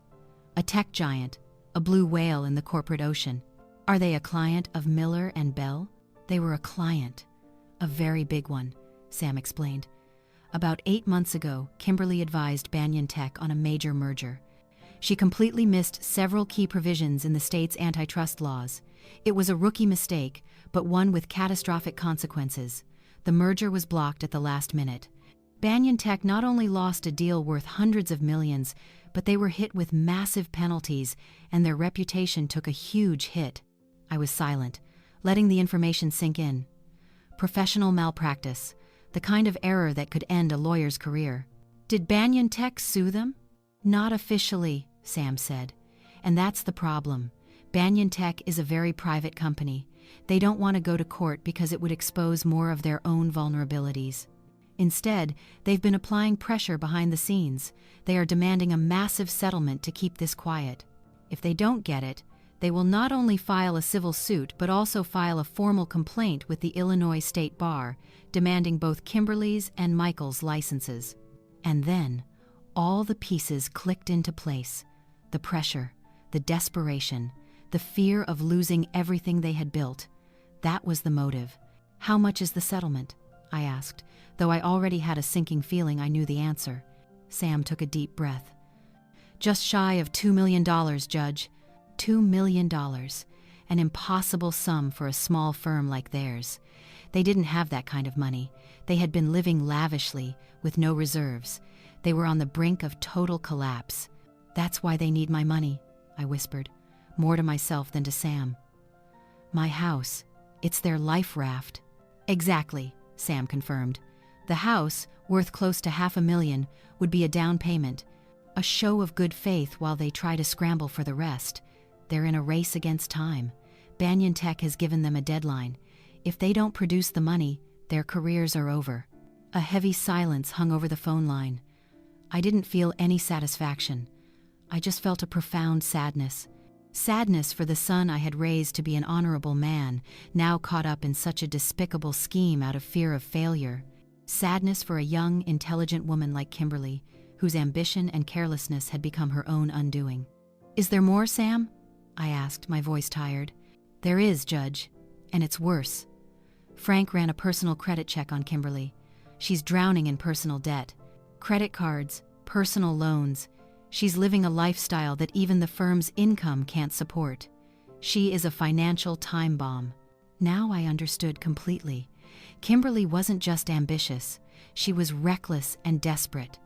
A tech giant, a blue whale in the corporate ocean. Are they a client of Miller and Bell? They were a client. A very big one, Sam explained. About 8 months ago, Kimberly advised Banyan Tech on a major merger. She completely missed several key provisions in the state's antitrust laws. It was a rookie mistake, but one with catastrophic consequences. The merger was blocked at the last minute. Banyan Tech not only lost a deal worth hundreds of millions, but they were hit with massive penalties, and their reputation took a huge hit. I was silent, letting the information sink in. Professional malpractice, the kind of error that could end a lawyer's career. Did Banyan Tech sue them? Not officially, Sam said. And that's the problem. Banyan Tech is a very private company. They don't want to go to court because it would expose more of their own vulnerabilities. Instead, they've been applying pressure behind the scenes. They are demanding a massive settlement to keep this quiet. If they don't get it, they will not only file a civil suit but also file a formal complaint with the Illinois State Bar, demanding both Kimberly's and Michael's licenses. And then, all the pieces clicked into place. The pressure, the desperation, the fear of losing everything they had built. That was the motive. "How much is the settlement?" I asked, though I already had a sinking feeling I knew the answer. Sam took a deep breath. "Just shy of $2 million, Judge." $2 million. An impossible sum for a small firm like theirs. They didn't have that kind of money. They had been living lavishly, with no reserves. They were on the brink of total collapse. "That's why they need my money," I whispered, more to myself than to Sam. "My house. It's their life raft." "Exactly," Sam confirmed. "The house, worth close to $500,000, would be a down payment. A show of good faith while they try to scramble for the rest. They're in a race against time. Banyan Tech has given them a deadline. If they don't produce the money, their careers are over." A heavy silence hung over the phone line. I didn't feel any satisfaction. I just felt a profound sadness. Sadness for the son I had raised to be an honorable man, now caught up in such a despicable scheme out of fear of failure. Sadness for a young, intelligent woman like Kimberly, whose ambition and carelessness had become her own undoing. "Is there more, Sam?" I asked, my voice tired. "There is, Judge, and it's worse." Frank ran a personal credit check on Kimberly. She's drowning in personal debt. Credit cards, personal loans. She's living a lifestyle that even the firm's income can't support. She is a financial time bomb. Now I understood completely. Kimberly wasn't just ambitious. She was reckless and desperate.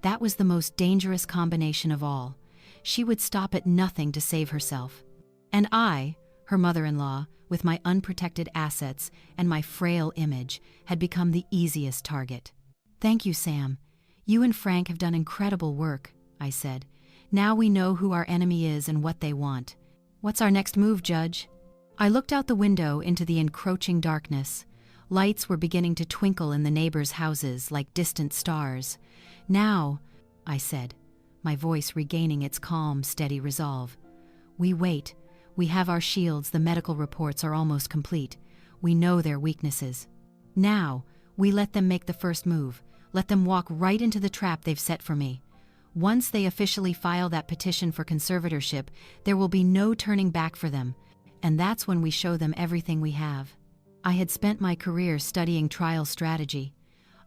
That was the most dangerous combination of all. She would stop at nothing to save herself. And I, her mother-in-law, with my unprotected assets and my frail image, had become the easiest target. "Thank you, Sam. You and Frank have done incredible work," I said. "Now we know who our enemy is and what they want. What's our next move, Judge?" I looked out the window into the encroaching darkness. Lights were beginning to twinkle in the neighbors' houses like distant stars. "Now," I said, my voice regaining its calm, steady resolve. "We wait. We have our shields, the medical reports are almost complete. We know their weaknesses. Now, we let them make the first move. Let them walk right into the trap they've set for me. Once they officially file that petition for conservatorship, there will be no turning back for them. And that's when we show them everything we have." I had spent my career studying trial strategy.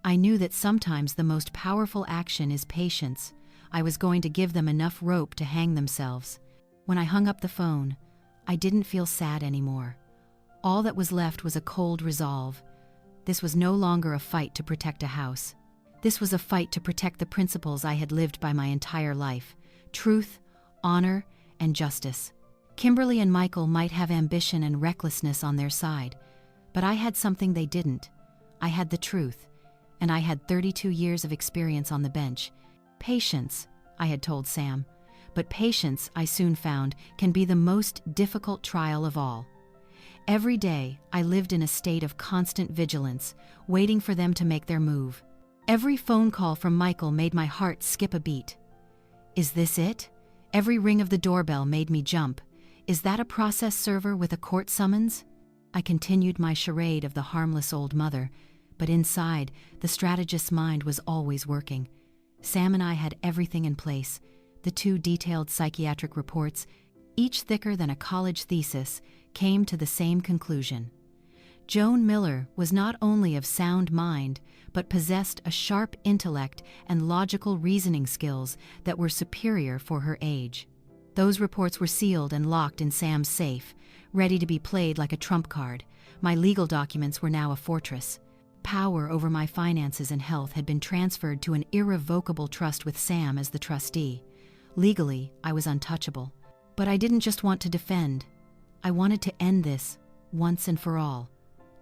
I knew that sometimes the most powerful action is patience. I was going to give them enough rope to hang themselves. When I hung up the phone, I didn't feel sad anymore. All that was left was a cold resolve. This was no longer a fight to protect a house. This was a fight to protect the principles I had lived by my entire life: truth, honor, and justice. Kimberly and Michael might have ambition and recklessness on their side, but I had something they didn't. I had the truth, and I had 32 years of experience on the bench. Patience, I had told Sam, but patience, I soon found, can be the most difficult trial of all. Every day, I lived in a state of constant vigilance, waiting for them to make their move. Every phone call from Michael made my heart skip a beat. Is this it? Every ring of the doorbell made me jump. Is that a process server with a court summons? I continued my charade of the harmless old mother, but inside, the strategist's mind was always working. Sam and I had everything in place. The 2 detailed psychiatric reports, each thicker than a college thesis, came to the same conclusion. Joan Miller was not only of sound mind, but possessed a sharp intellect and logical reasoning skills that were superior for her age. Those reports were sealed and locked in Sam's safe, ready to be played like a trump card. My legal documents were now a fortress. Power over my finances and health had been transferred to an irrevocable trust with Sam as the trustee. Legally, I was untouchable. But I didn't just want to defend. I wanted to end this, once and for all.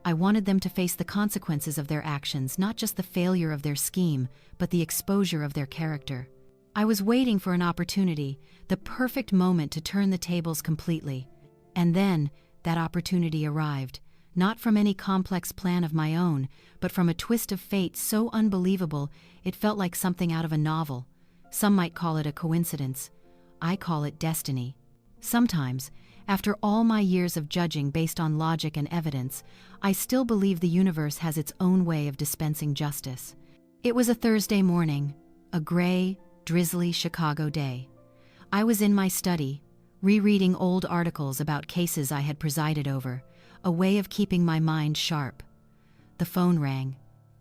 I wanted them to face the consequences of their actions, not just the failure of their scheme, but the exposure of their character. I was waiting for an opportunity, the perfect moment to turn the tables completely. And then, that opportunity arrived, not from any complex plan of my own, but from a twist of fate so unbelievable it felt like something out of a novel. Some might call it a coincidence. I call it destiny. Sometimes, after all my years of judging based on logic and evidence, I still believe the universe has its own way of dispensing justice. It was a Thursday morning, a gray, drizzly Chicago day. I was in my study, rereading old articles about cases I had presided over, a way of keeping my mind sharp. The phone rang.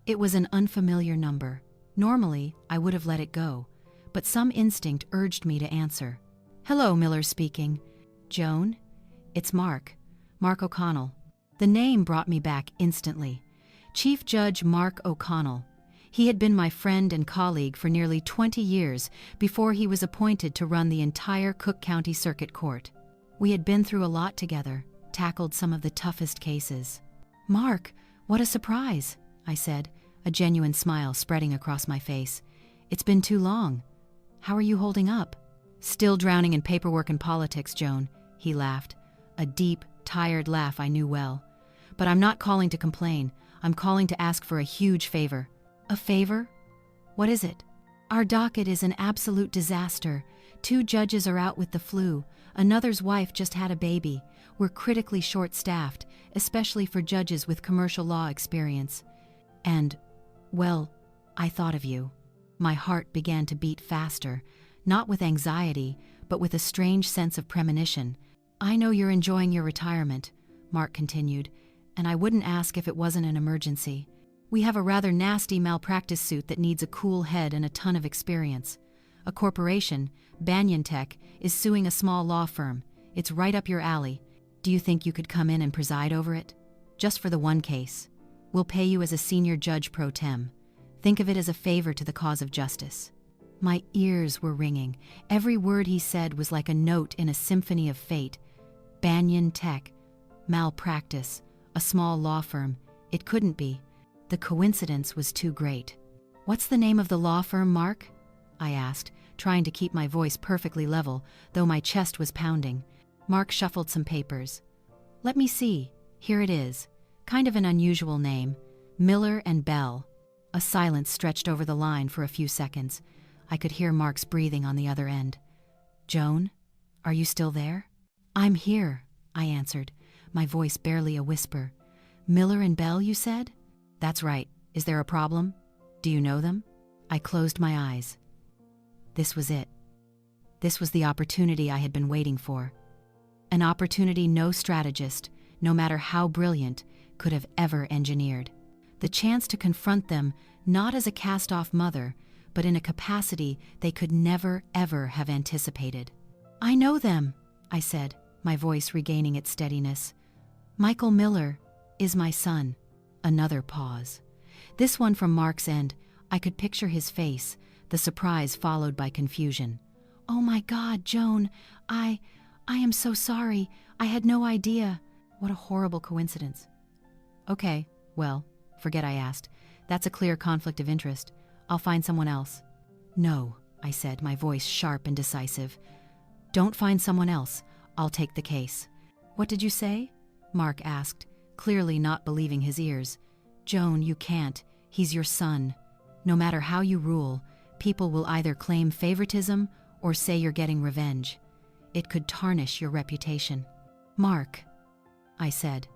It was an unfamiliar number. Normally, I would have let it go, but some instinct urged me to answer. "Hello, Miller speaking." "Joan? It's Mark O'Connell." The name brought me back instantly. Chief Judge Mark O'Connell. He had been my friend and colleague for nearly 20 years before he was appointed to run the entire Cook County Circuit Court. We had been through a lot together, tackled some of the toughest cases. "Mark, what a surprise," I said, a genuine smile spreading across my face. "It's been too long. How are you holding up?" "Still drowning in paperwork and politics, Joan," he laughed, a deep, tired laugh I knew well. "But I'm not calling to complain. I'm calling to ask for a huge favor." "A favor? What is it?" "Our docket is an absolute disaster. 2 judges are out with the flu. Another's wife just had a baby. We're critically short-staffed, especially for judges with commercial law experience. And, well, I thought of you." My heart began to beat faster, not with anxiety, but with a strange sense of premonition. "I know you're enjoying your retirement," Mark continued, "and I wouldn't ask if it wasn't an emergency. We have a rather nasty malpractice suit that needs a cool head and a ton of experience. A corporation, Banyan Tech, is suing a small law firm. It's right up your alley. Do you think you could come in and preside over it? Just for the one case. We'll pay you as a senior judge pro tem. Think of it as a favor to the cause of justice." My ears were ringing. Every word he said was like a note in a symphony of fate. Banyan Tech, malpractice, a small law firm. It couldn't be. The coincidence was too great. "What's the name of the law firm, Mark?" I asked, trying to keep my voice perfectly level, though my chest was pounding. Mark shuffled some papers. "Let me see. Here it is. Kind of an unusual name. Miller and Bell." A silence stretched over the line for a few seconds. I could hear Mark's breathing on the other end. "Joan, are you still there?" "I'm here," I answered, my voice barely a whisper. "Miller and Bell, you said?" "That's right. Is there a problem? Do you know them?" I closed my eyes. This was it. This was the opportunity I had been waiting for. An opportunity no strategist, no matter how brilliant, could have ever engineered. the chance to confront them not as a cast-off mother, but in a capacity they could never, ever have anticipated. "I know them," I said, my voice regaining its steadiness. "Michael Miller is my son." Another pause. This one from Mark's end. I could picture his face, the surprise followed by confusion. "Oh my God, Joan, I am so sorry. I had no idea." What a horrible coincidence. "Okay, well, forget I asked. That's a clear conflict of interest. I'll find someone else." "No," I said, my voice sharp and decisive. "Don't find someone else. I'll take the case." "What did you say?" Mark asked, clearly not believing his ears. "Joan, you can't. He's your son. No matter how you rule, people will either claim favoritism or say you're getting revenge. It could tarnish your reputation." "Mark," I said.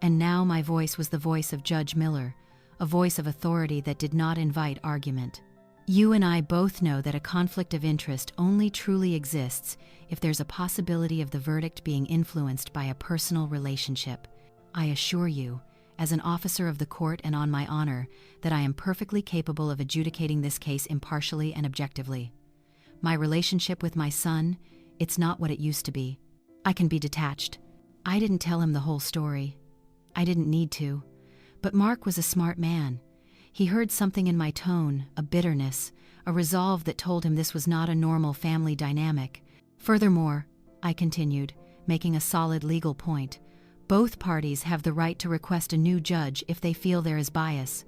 And now my voice was the voice of Judge Miller, a voice of authority that did not invite argument. "You and I both know that a conflict of interest only truly exists if there's a possibility of the verdict being influenced by a personal relationship. I assure you, as an officer of the court and on my honor, that I am perfectly capable of adjudicating this case impartially and objectively. My relationship with my son, it's not what it used to be. I can be detached. I didn't tell him the whole story. I didn't need to. But Mark was a smart man. He heard something in my tone, a bitterness, a resolve that told him this was not a normal family dynamic. Furthermore," I continued, making a solid legal point, "both parties have the right to request a new judge if they feel there is bias.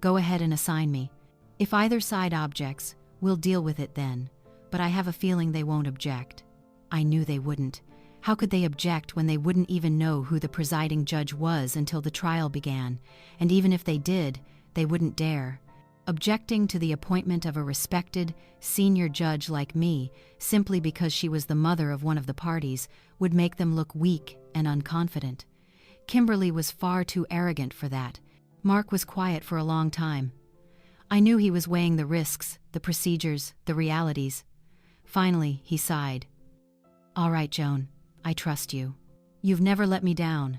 Go ahead and assign me. If either side objects, we'll deal with it then, but I have a feeling they won't object." I knew they wouldn't. How could they object when they wouldn't even know who the presiding judge was until the trial began, and even if they did, they wouldn't dare. Objecting to the appointment of a respected, senior judge like me, simply because she was the mother of one of the parties, would make them look weak and unconfident. Kimberly was far too arrogant for that. Mark was quiet for a long time. I knew he was weighing the risks, the procedures, the realities. Finally, he sighed. "All right, Joan, I trust you. You've never let me down.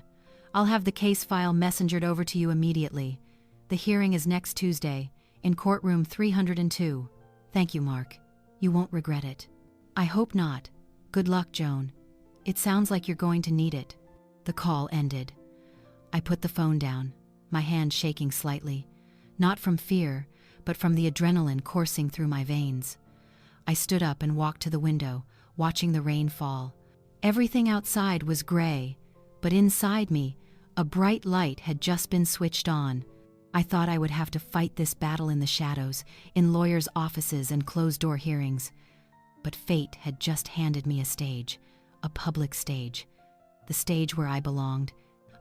I'll have the case file messengered over to you immediately. The hearing is next Tuesday, in courtroom 302. "Thank you, Mark. You won't regret it." "I hope not. Good luck, Joan. It sounds like you're going to need it." The call ended. I put the phone down, my hand shaking slightly, not from fear, but from the adrenaline coursing through my veins. I stood up and walked to the window, watching the rain fall. Everything outside was gray, but inside me, a bright light had just been switched on. I thought I would have to fight this battle in the shadows, in lawyers' offices and closed-door hearings. But fate had just handed me a stage, a public stage, the stage where I belonged.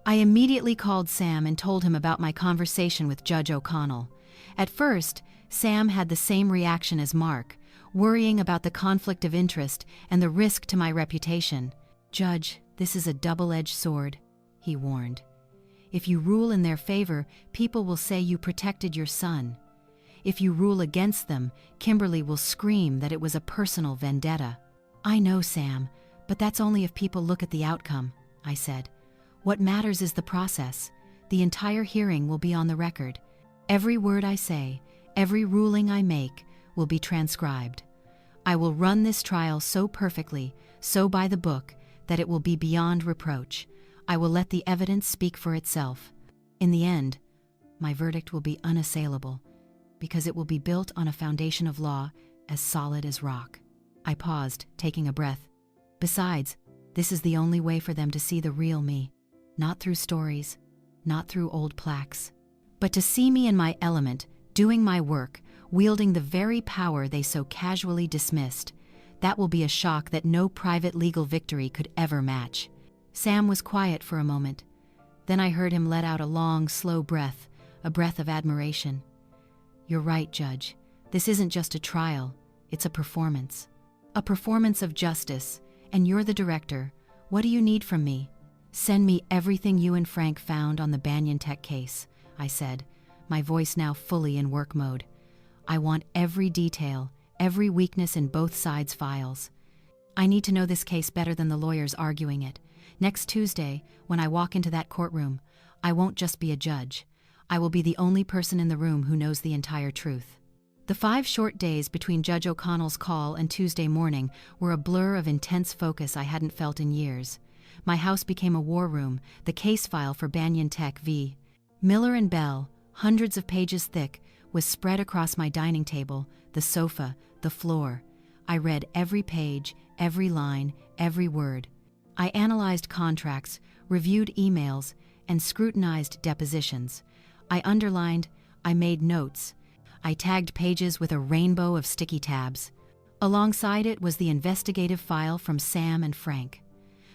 I immediately called Sam and told him about my conversation with Judge O'Connell. At first, Sam had the same reaction as Mark, worrying about the conflict of interest and the risk to my reputation. "Judge, this is a double-edged sword," he warned. "If you rule in their favor, people will say you protected your son. If you rule against them, Kimberly will scream that it was a personal vendetta." "I know, Sam, but that's only if people look at the outcome," I said. "What matters is the process. The entire hearing will be on the record. Every word I say, every ruling I make, will be transcribed. I will run this trial so perfectly, so by the book, that it will be beyond reproach. I will let the evidence speak for itself. In the end, my verdict will be unassailable, because it will be built on a foundation of law as solid as rock." I paused, taking a breath. "Besides, this is the only way for them to see the real me. Not through stories, not through old plaques, but to see me in my element, doing my work, wielding the very power they so casually dismissed. That will be a shock that no private legal victory could ever match." Sam was quiet for a moment. Then I heard him let out a long, slow breath, a breath of admiration. "You're right, Judge. This isn't just a trial, it's a performance. A performance of justice, and you're the director. What do you need from me?" "Send me everything you and Frank found on the Banyan Tech case," I said, my voice now fully in work mode. "I want every detail, every weakness in both sides' files. I need to know this case better than the lawyers arguing it. Next Tuesday, when I walk into that courtroom, I won't just be a judge. I will be the only person in the room who knows the entire truth. The 5 short days between Judge O'Connell's call and Tuesday morning were a blur of intense focus I hadn't felt in years. My house became a war room, the case file for Banyan Tech v. Miller and Bell, hundreds of pages thick, was spread across my dining table, the sofa, the floor. I read every page, every line, every word. I analyzed contracts, reviewed emails, and scrutinized depositions. I underlined, I made notes. I tagged pages with a rainbow of sticky tabs. Alongside it was the investigative file from Sam and Frank.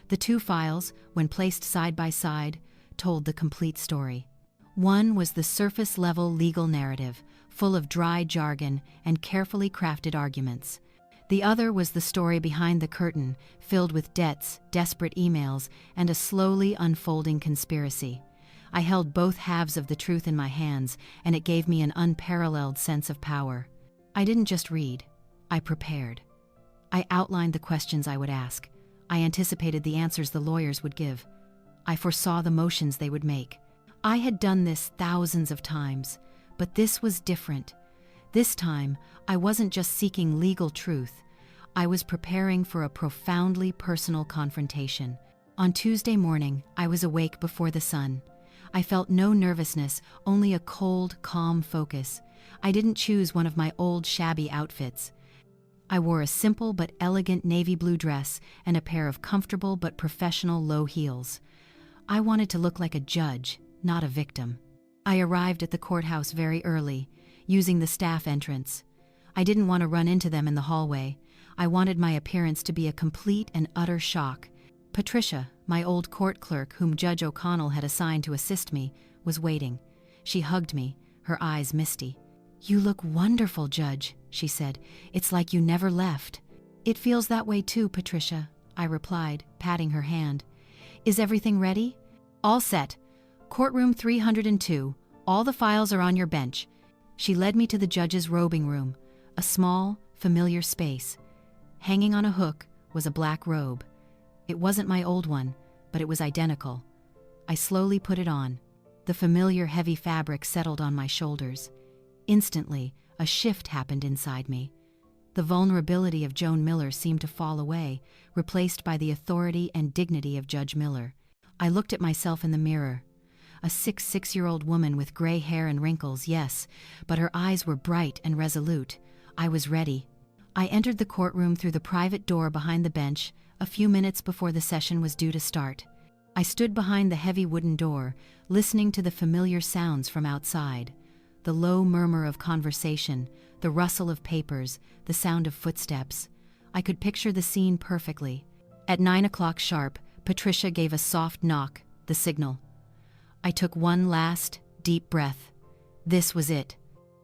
The 2 files, when placed side by side, told the complete story. One was the surface-level legal narrative, full of dry jargon and carefully crafted arguments. The other was the story behind the curtain, filled with debts, desperate emails, and a slowly unfolding conspiracy. I held both halves of the truth in my hands, and it gave me an unparalleled sense of power. I didn't just read. I prepared. I outlined the questions I would ask. I anticipated the answers the lawyers would give. I foresaw the motions they would make. I had done this thousands of times, but this was different. This time, I wasn't just seeking legal truth. I was preparing for a profoundly personal confrontation. On Tuesday morning, I was awake before the sun. I felt no nervousness, only a cold, calm focus. I didn't choose one of my old, shabby outfits. I wore a simple but elegant navy blue dress and a pair of comfortable but professional low heels. I wanted to look like a judge, not a victim. I arrived at the courthouse very early, using the staff entrance. I didn't want to run into them in the hallway. I wanted my appearance to be a complete and utter shock. Patricia, my old court clerk whom Judge O'Connell had assigned to assist me, was waiting. She hugged me, her eyes misty. "You look wonderful, Judge," she said. "It's like you never left." "It feels that way too, Patricia," I replied, patting her hand. "Is everything ready?" "All set. Courtroom 302. All the files are on your bench." She led me to the judge's robing room, a small, familiar space. Hanging on a hook was a black robe. It wasn't my old one, but it was identical. I slowly put it on. The familiar heavy fabric settled on my shoulders. Instantly, a shift happened inside me. The vulnerability of Joan Miller seemed to fall away, replaced by the authority and dignity of Judge Miller. I looked at myself in the mirror. A 6'6" woman with gray hair and wrinkles, yes, but her eyes were bright and resolute. I was ready. I entered the courtroom through the private door behind the bench, a few minutes before the session was due to start. I stood behind the heavy wooden door, listening to the familiar sounds from outside. The low murmur of conversation, the rustle of papers, the sound of footsteps. I could picture the scene perfectly. At 9 o'clock sharp, Patricia gave a soft knock, the signal. I took one last, deep breath. This was it.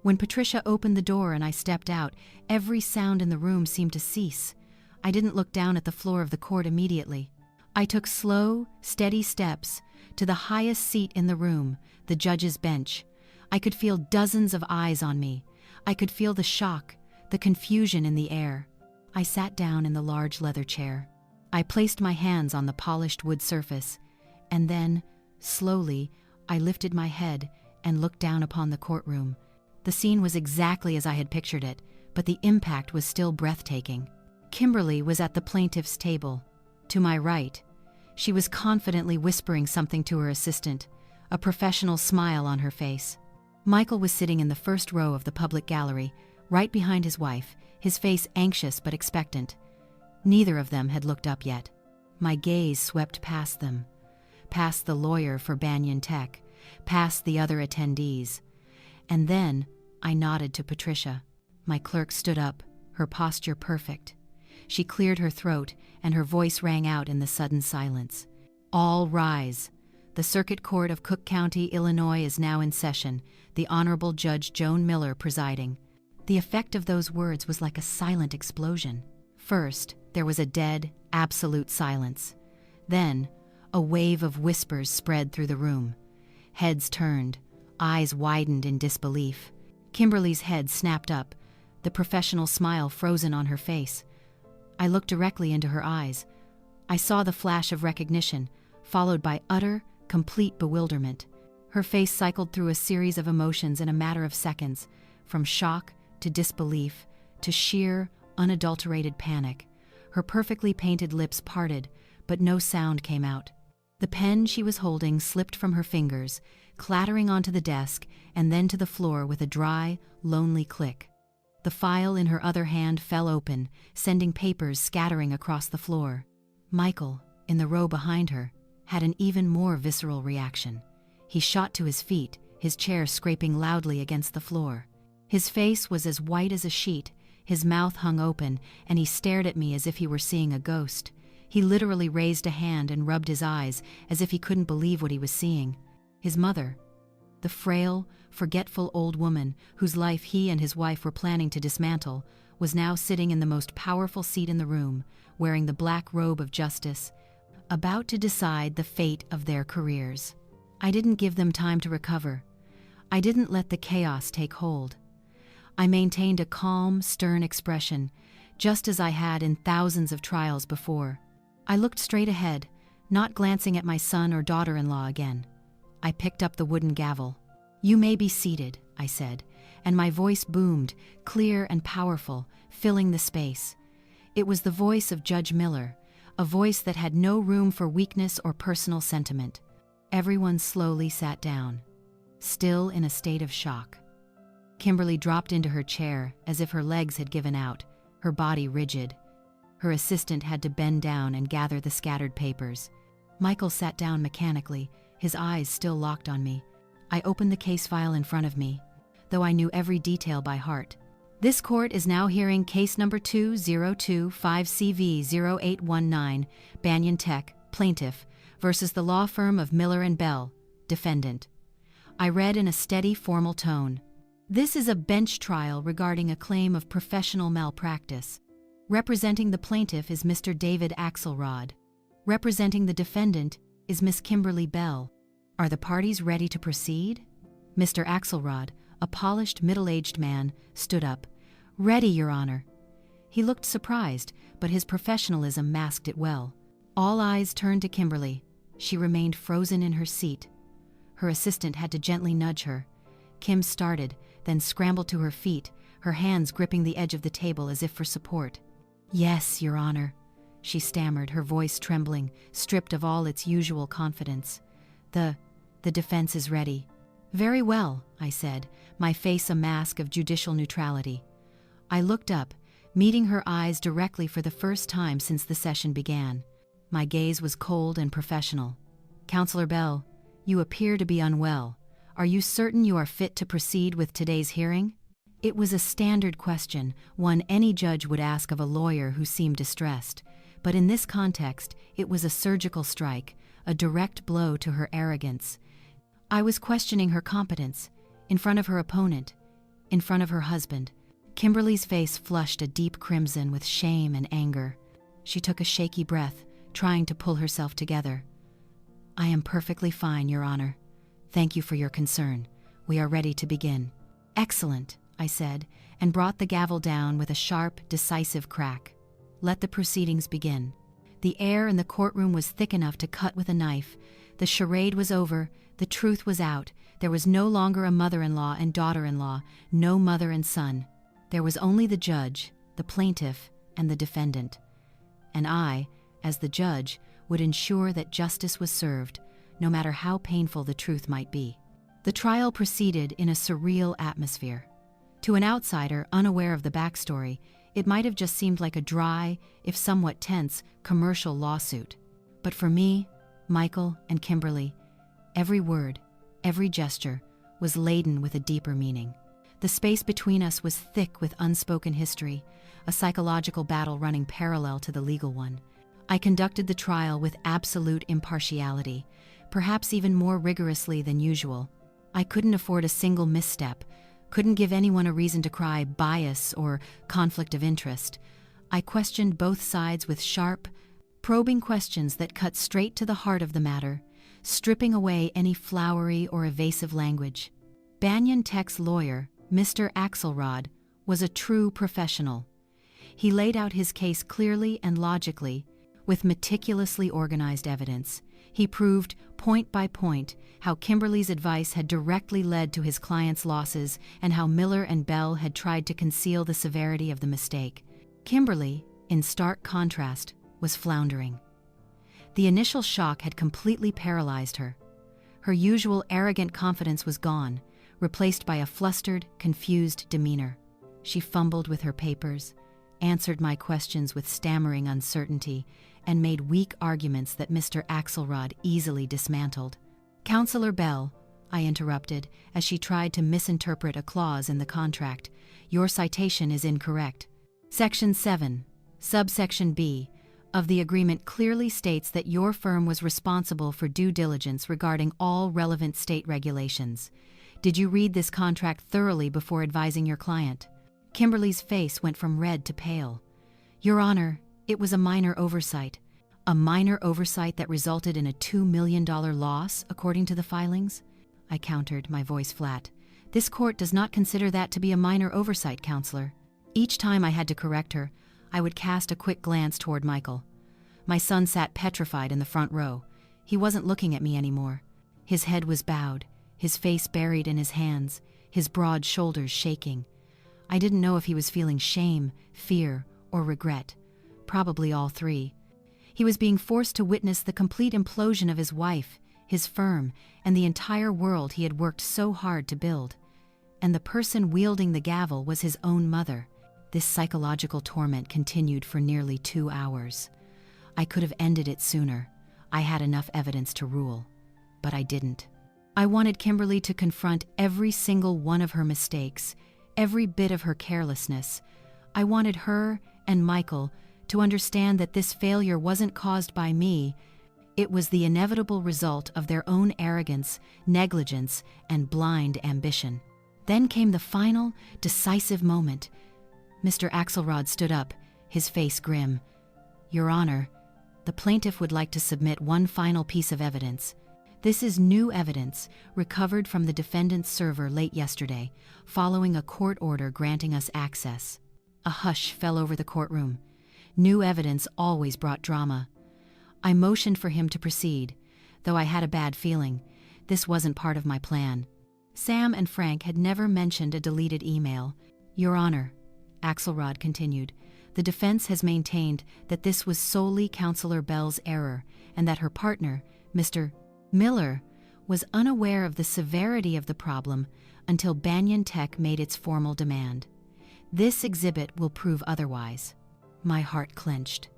When Patricia opened the door and I stepped out, every sound in the room seemed to cease. I didn't look down at the floor of the court immediately. I took slow, steady steps to the highest seat in the room, the judge's bench. I could feel dozens of eyes on me. I could feel the shock, the confusion in the air. I sat down in the large leather chair. I placed my hands on the polished wood surface, and then, slowly, I lifted my head and looked down upon the courtroom. The scene was exactly as I had pictured it, but the impact was still breathtaking. Kimberly was at the plaintiff's table, to my right. She was confidently whispering something to her assistant, a professional smile on her face. Michael was sitting in the first row of the public gallery, right behind his wife, his face anxious but expectant. Neither of them had looked up yet. My gaze swept past them, past the lawyer for Banyan Tech, past the other attendees. And then I nodded to Patricia. My clerk stood up, her posture perfect. She cleared her throat, and her voice rang out in the sudden silence. "All rise. The Circuit Court of Cook County, Illinois is now in session, the Honorable Judge Joan Miller presiding." The effect of those words was like a silent explosion. First, there was a dead, absolute silence. Then, a wave of whispers spread through the room. Heads turned, eyes widened in disbelief. Kimberly's head snapped up, the professional smile frozen on her face. I looked directly into her eyes. I saw the flash of recognition, followed by utter, complete bewilderment. Her face cycled through a series of emotions in a matter of seconds, from shock to disbelief to sheer, unadulterated panic. Her perfectly painted lips parted, but no sound came out. The pen she was holding slipped from her fingers, clattering onto the desk and then to the floor with a dry, lonely click. The file in her other hand fell open, sending papers scattering across the floor. Michael, in the row behind her, had an even more visceral reaction. He shot to his feet, his chair scraping loudly against the floor. His face was as white as a sheet, his mouth hung open, and he stared at me as if he were seeing a ghost. He literally raised a hand and rubbed his eyes as if he couldn't believe what he was seeing. His mother, the frail, forgetful old woman whose life he and his wife were planning to dismantle, was now sitting in the most powerful seat in the room, wearing the black robe of justice, about to decide the fate of their careers. I didn't give them time to recover. I didn't let the chaos take hold. I maintained a calm, stern expression, just as I had in thousands of trials before. I looked straight ahead, not glancing at my son or daughter-in-law again. I picked up the wooden gavel. "You may be seated," I said, and my voice boomed, clear and powerful, filling the space. It was the voice of Judge Miller, a voice that had no room for weakness or personal sentiment. Everyone slowly sat down, still in a state of shock. Kimberly dropped into her chair as if her legs had given out, her body rigid. Her assistant had to bend down and gather the scattered papers. Michael sat down mechanically, his eyes still locked on me. I opened the case file in front of me, though I knew every detail by heart. "This court is now hearing case number 2025CV0819, Banyan Tech, plaintiff, versus the law firm of Miller and Bell, defendant." I read in a steady, formal tone. "This is a bench trial regarding a claim of professional malpractice. Representing the plaintiff is Mr. David Axelrod. Representing the defendant is Miss Kimberly Bell. Are the parties ready to proceed?" Mr. Axelrod, a polished, middle-aged man, stood up. "Ready, Your Honor." He looked surprised, but his professionalism masked it well. All eyes turned to Kimberly. She remained frozen in her seat. Her assistant had to gently nudge her. Kim started, then scrambled to her feet, her hands gripping the edge of the table as if for support. "Yes, Your Honor," she stammered, her voice trembling, stripped of all its usual confidence. The defense is ready." "Very well," I said, my face a mask of judicial neutrality. I looked up, meeting her eyes directly for the first time since the session began. My gaze was cold and professional. "Counselor Bell, you appear to be unwell. Are you certain you are fit to proceed with today's hearing?" It was a standard question, one any judge would ask of a lawyer who seemed distressed. But in this context, it was a surgical strike, a direct blow to her arrogance. I was questioning her competence, in front of her opponent, in front of her husband. Kimberly's face flushed a deep crimson with shame and anger. She took a shaky breath, trying to pull herself together. "I am perfectly fine, Your Honor. Thank you for your concern. We are ready to begin." "Excellent," I said, and brought the gavel down with a sharp, decisive crack. Let the proceedings begin. The air in the courtroom was thick enough to cut with a knife. The charade was over, the truth was out. There was no longer a mother-in-law and daughter-in-law, no mother and son. There was only the judge, the plaintiff, and the defendant. And I, as the judge, would ensure that justice was served, no matter how painful the truth might be. The trial proceeded in a surreal atmosphere. To an outsider unaware of the backstory, it might have just seemed like a dry, if somewhat tense, commercial lawsuit. But for me, Michael, and Kimberly, every word, every gesture, was laden with a deeper meaning. The space between us was thick with unspoken history, a psychological battle running parallel to the legal one. I conducted the trial with absolute impartiality, perhaps even more rigorously than usual. I couldn't afford a single misstep, couldn't give anyone a reason to cry bias or conflict of interest. I questioned both sides with sharp, probing questions that cut straight to the heart of the matter, stripping away any flowery or evasive language. Banyan Tech's lawyer, Mr. Axelrod, was a true professional. He laid out his case clearly and logically, with meticulously organized evidence. He proved, point by point, how Kimberly's advice had directly led to his client's losses and how Miller and Bell had tried to conceal the severity of the mistake. Kimberly, in stark contrast, was floundering. The initial shock had completely paralyzed her. Her usual arrogant confidence was gone, replaced by a flustered, confused demeanor. She fumbled with her papers, answered my questions with stammering uncertainty, and made weak arguments that Mr. Axelrod easily dismantled. "Counselor Bell," I interrupted, as she tried to misinterpret a clause in the contract, "your citation is incorrect. Section 7, subsection B, of the agreement clearly states that your firm was responsible for due diligence regarding all relevant state regulations. Did you read this contract thoroughly before advising your client?" Kimberly's face went from red to pale. "Your Honor, it was a minor oversight. A minor oversight that resulted in a $2 million loss, according to the filings?" I countered, my voice flat. "This court does not consider that to be a minor oversight, Counselor." Each time I had to correct her, I would cast a quick glance toward Michael. My son sat petrified in the front row. He wasn't looking at me anymore. His head was bowed, his face buried in his hands, his broad shoulders shaking. I didn't know if he was feeling shame, fear, or regret. Probably all three. He was being forced to witness the complete implosion of his wife, his firm, and the entire world he had worked so hard to build. And the person wielding the gavel was his own mother. This psychological torment continued for nearly 2 hours. I could have ended it sooner. I had enough evidence to rule. But I didn't. I wanted Kimberly to confront every single one of her mistakes, every bit of her carelessness. I wanted her and Michael to understand that this failure wasn't caused by me. It was the inevitable result of their own arrogance, negligence, and blind ambition. Then came the final, decisive moment. Mr. Axelrod stood up, his face grim. "Your Honor, the plaintiff would like to submit one final piece of evidence. This is new evidence recovered from the defendant's server late yesterday, following a court order granting us access." A hush fell over the courtroom. New evidence always brought drama. I motioned for him to proceed, though I had a bad feeling. This wasn't part of my plan. Sam and Frank had never mentioned a deleted email. "Your Honor," Axelrod continued, "the defense has maintained that this was solely Counselor Bell's error and that her partner, Mr. Miller, was unaware of the severity of the problem until Banyan Tech made its formal demand. This exhibit will prove otherwise." My heart clenched.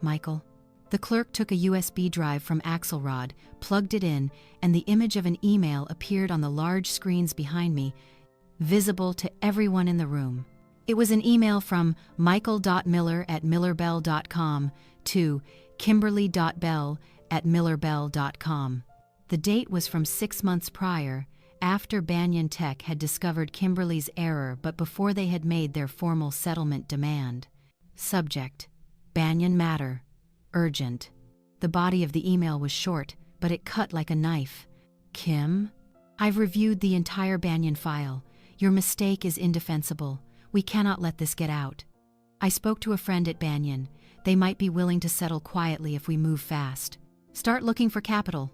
"Michael?" The clerk took a USB drive from Axelrod, plugged it in, and the image of an email appeared on the large screens behind me, visible to everyone in the room. It was an email from michael.miller@millerbell.com to kimberly.bell@millerbell.com. The date was from 6 months prior, after Banyan Tech had discovered Kimberly's error but before they had made their formal settlement demand. Subject: Banyan Matter. Urgent. The body of the email was short, but it cut like a knife. "Kim? I've reviewed the entire Banyan file. Your mistake is indefensible. We cannot let this get out. I spoke to a friend at Banyan. They might be willing to settle quietly if we move fast. Start looking for capital.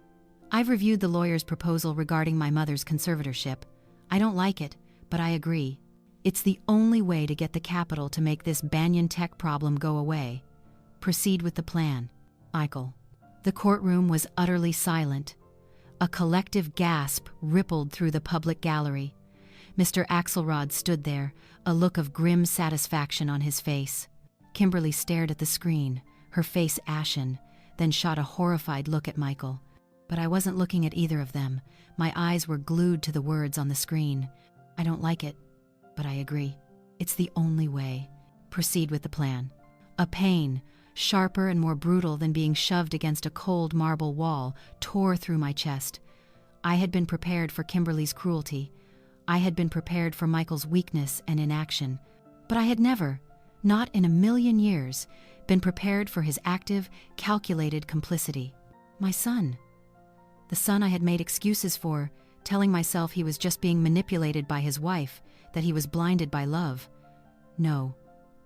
I've reviewed the lawyer's proposal regarding my mother's conservatorship. I don't like it, but I agree. It's the only way to get the capital to make this Banyan Tech problem go away. Proceed with the plan. Michael." The courtroom was utterly silent. A collective gasp rippled through the public gallery. Mr. Axelrod stood there, a look of grim satisfaction on his face. Kimberly stared at the screen, her face ashen, then shot a horrified look at Michael. But I wasn't looking at either of them. My eyes were glued to the words on the screen. "I don't like it, but I agree. It's the only way. Proceed with the plan." A pain, sharper and more brutal than being shoved against a cold marble wall, tore through my chest. I had been prepared for Kimberly's cruelty. I had been prepared for Michael's weakness and inaction. But I had never, not in a million years, been prepared for his active, calculated complicity. My son. The son I had made excuses for, telling myself he was just being manipulated by his wife, that he was blinded by love. No,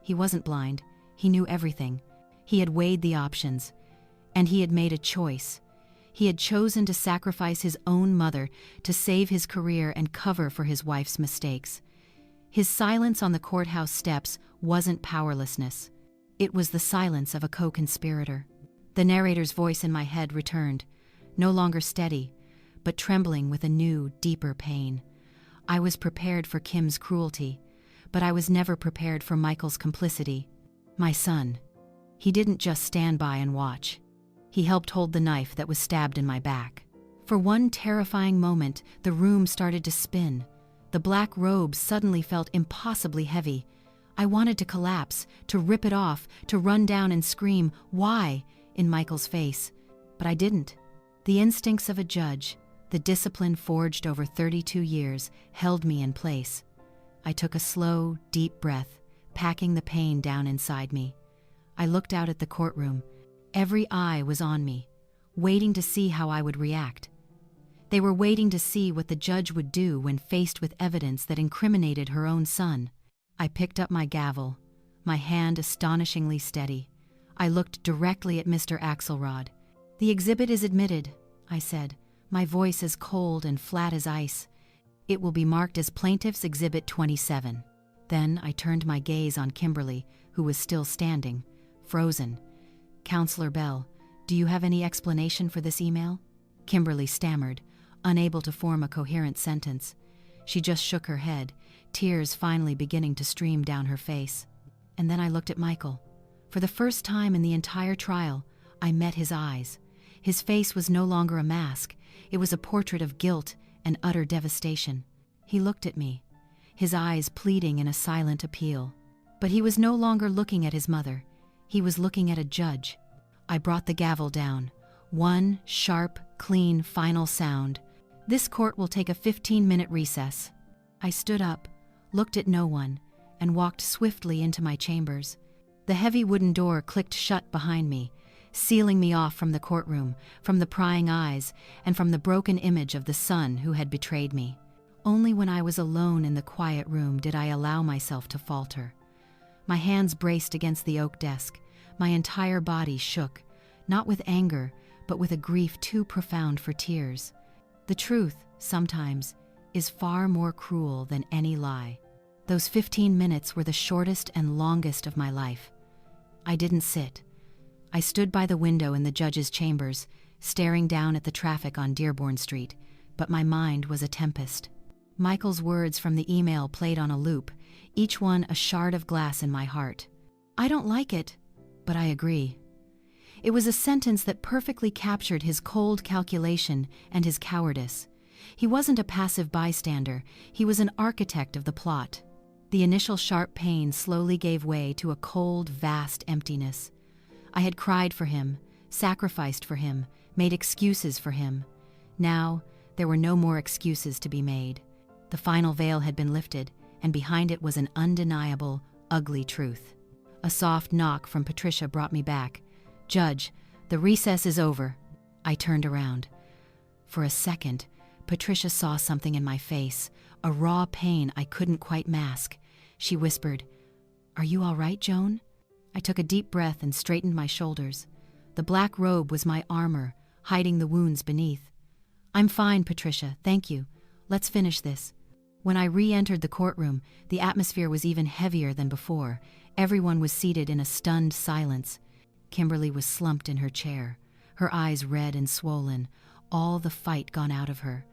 he wasn't blind. He knew everything. He had weighed the options, and he had made a choice. He had chosen to sacrifice his own mother to save his career and cover for his wife's mistakes. His silence on the courthouse steps wasn't powerlessness. It was the silence of a co-conspirator. The narrator's voice in my head returned, no longer steady, but trembling with a new, deeper pain. I was prepared for Kim's cruelty, but I was never prepared for Michael's complicity. My son. He didn't just stand by and watch. He helped hold the knife that was stabbed in my back. For one terrifying moment, the room started to spin. The black robe suddenly felt impossibly heavy. I wanted to collapse, to rip it off, to run down and scream, "Why?" in Michael's face. But I didn't. The instincts of a judge, the discipline forged over 32 years, held me in place. I took a slow, deep breath, packing the pain down inside me. I looked out at the courtroom. Every eye was on me, waiting to see how I would react. They were waiting to see what the judge would do when faced with evidence that incriminated her own son. I picked up my gavel, my hand astonishingly steady. I looked directly at Mr. Axelrod. "The exhibit is admitted," I said, my voice as cold and flat as ice. "It will be marked as Plaintiff's Exhibit 27. Then I turned my gaze on Kimberly, who was still standing, frozen. "Counselor Bell, do you have any explanation for this email?" Kimberly stammered, unable to form a coherent sentence. She just shook her head, tears finally beginning to stream down her face. And then I looked at Michael. For the first time in the entire trial, I met his eyes. His face was no longer a mask. It was a portrait of guilt and utter devastation. He looked at me, his eyes pleading in a silent appeal. But he was no longer looking at his mother. He was looking at a judge. I brought the gavel down. One sharp, clean, final sound. "This court will take a 15-minute recess." I stood up, looked at no one, and walked swiftly into my chambers. The heavy wooden door clicked shut behind me, sealing me off from the courtroom, from the prying eyes, and from the broken image of the son who had betrayed me. Only when I was alone in the quiet room did I allow myself to falter. My hands braced against the oak desk. My entire body shook, not with anger, but with a grief too profound for tears. The truth, sometimes, is far more cruel than any lie. Those 15 minutes were the shortest and longest of my life. I didn't sit. I stood by the window in the judge's chambers, staring down at the traffic on Dearborn Street, but my mind was a tempest. Michael's words from the email played on a loop, each one a shard of glass in my heart. "I don't like it, but I agree." It was a sentence that perfectly captured his cold calculation and his cowardice. He wasn't a passive bystander, he was an architect of the plot. The initial sharp pain slowly gave way to a cold, vast emptiness. I had cried for him, sacrificed for him, made excuses for him. Now, there were no more excuses to be made. The final veil had been lifted, and behind it was an undeniable, ugly truth. A soft knock from Patricia brought me back. "Judge, the recess is over." I turned around. For a second, Patricia saw something in my face, a raw pain I couldn't quite mask. She whispered, "Are you all right, Joan?" I took a deep breath and straightened my shoulders. The black robe was my armor, hiding the wounds beneath. "I'm fine, Patricia, thank you. Let's finish this." When I re-entered the courtroom, the atmosphere was even heavier than before. Everyone was seated in a stunned silence. Kimberly was slumped in her chair, her eyes red and swollen, all the fight gone out of her.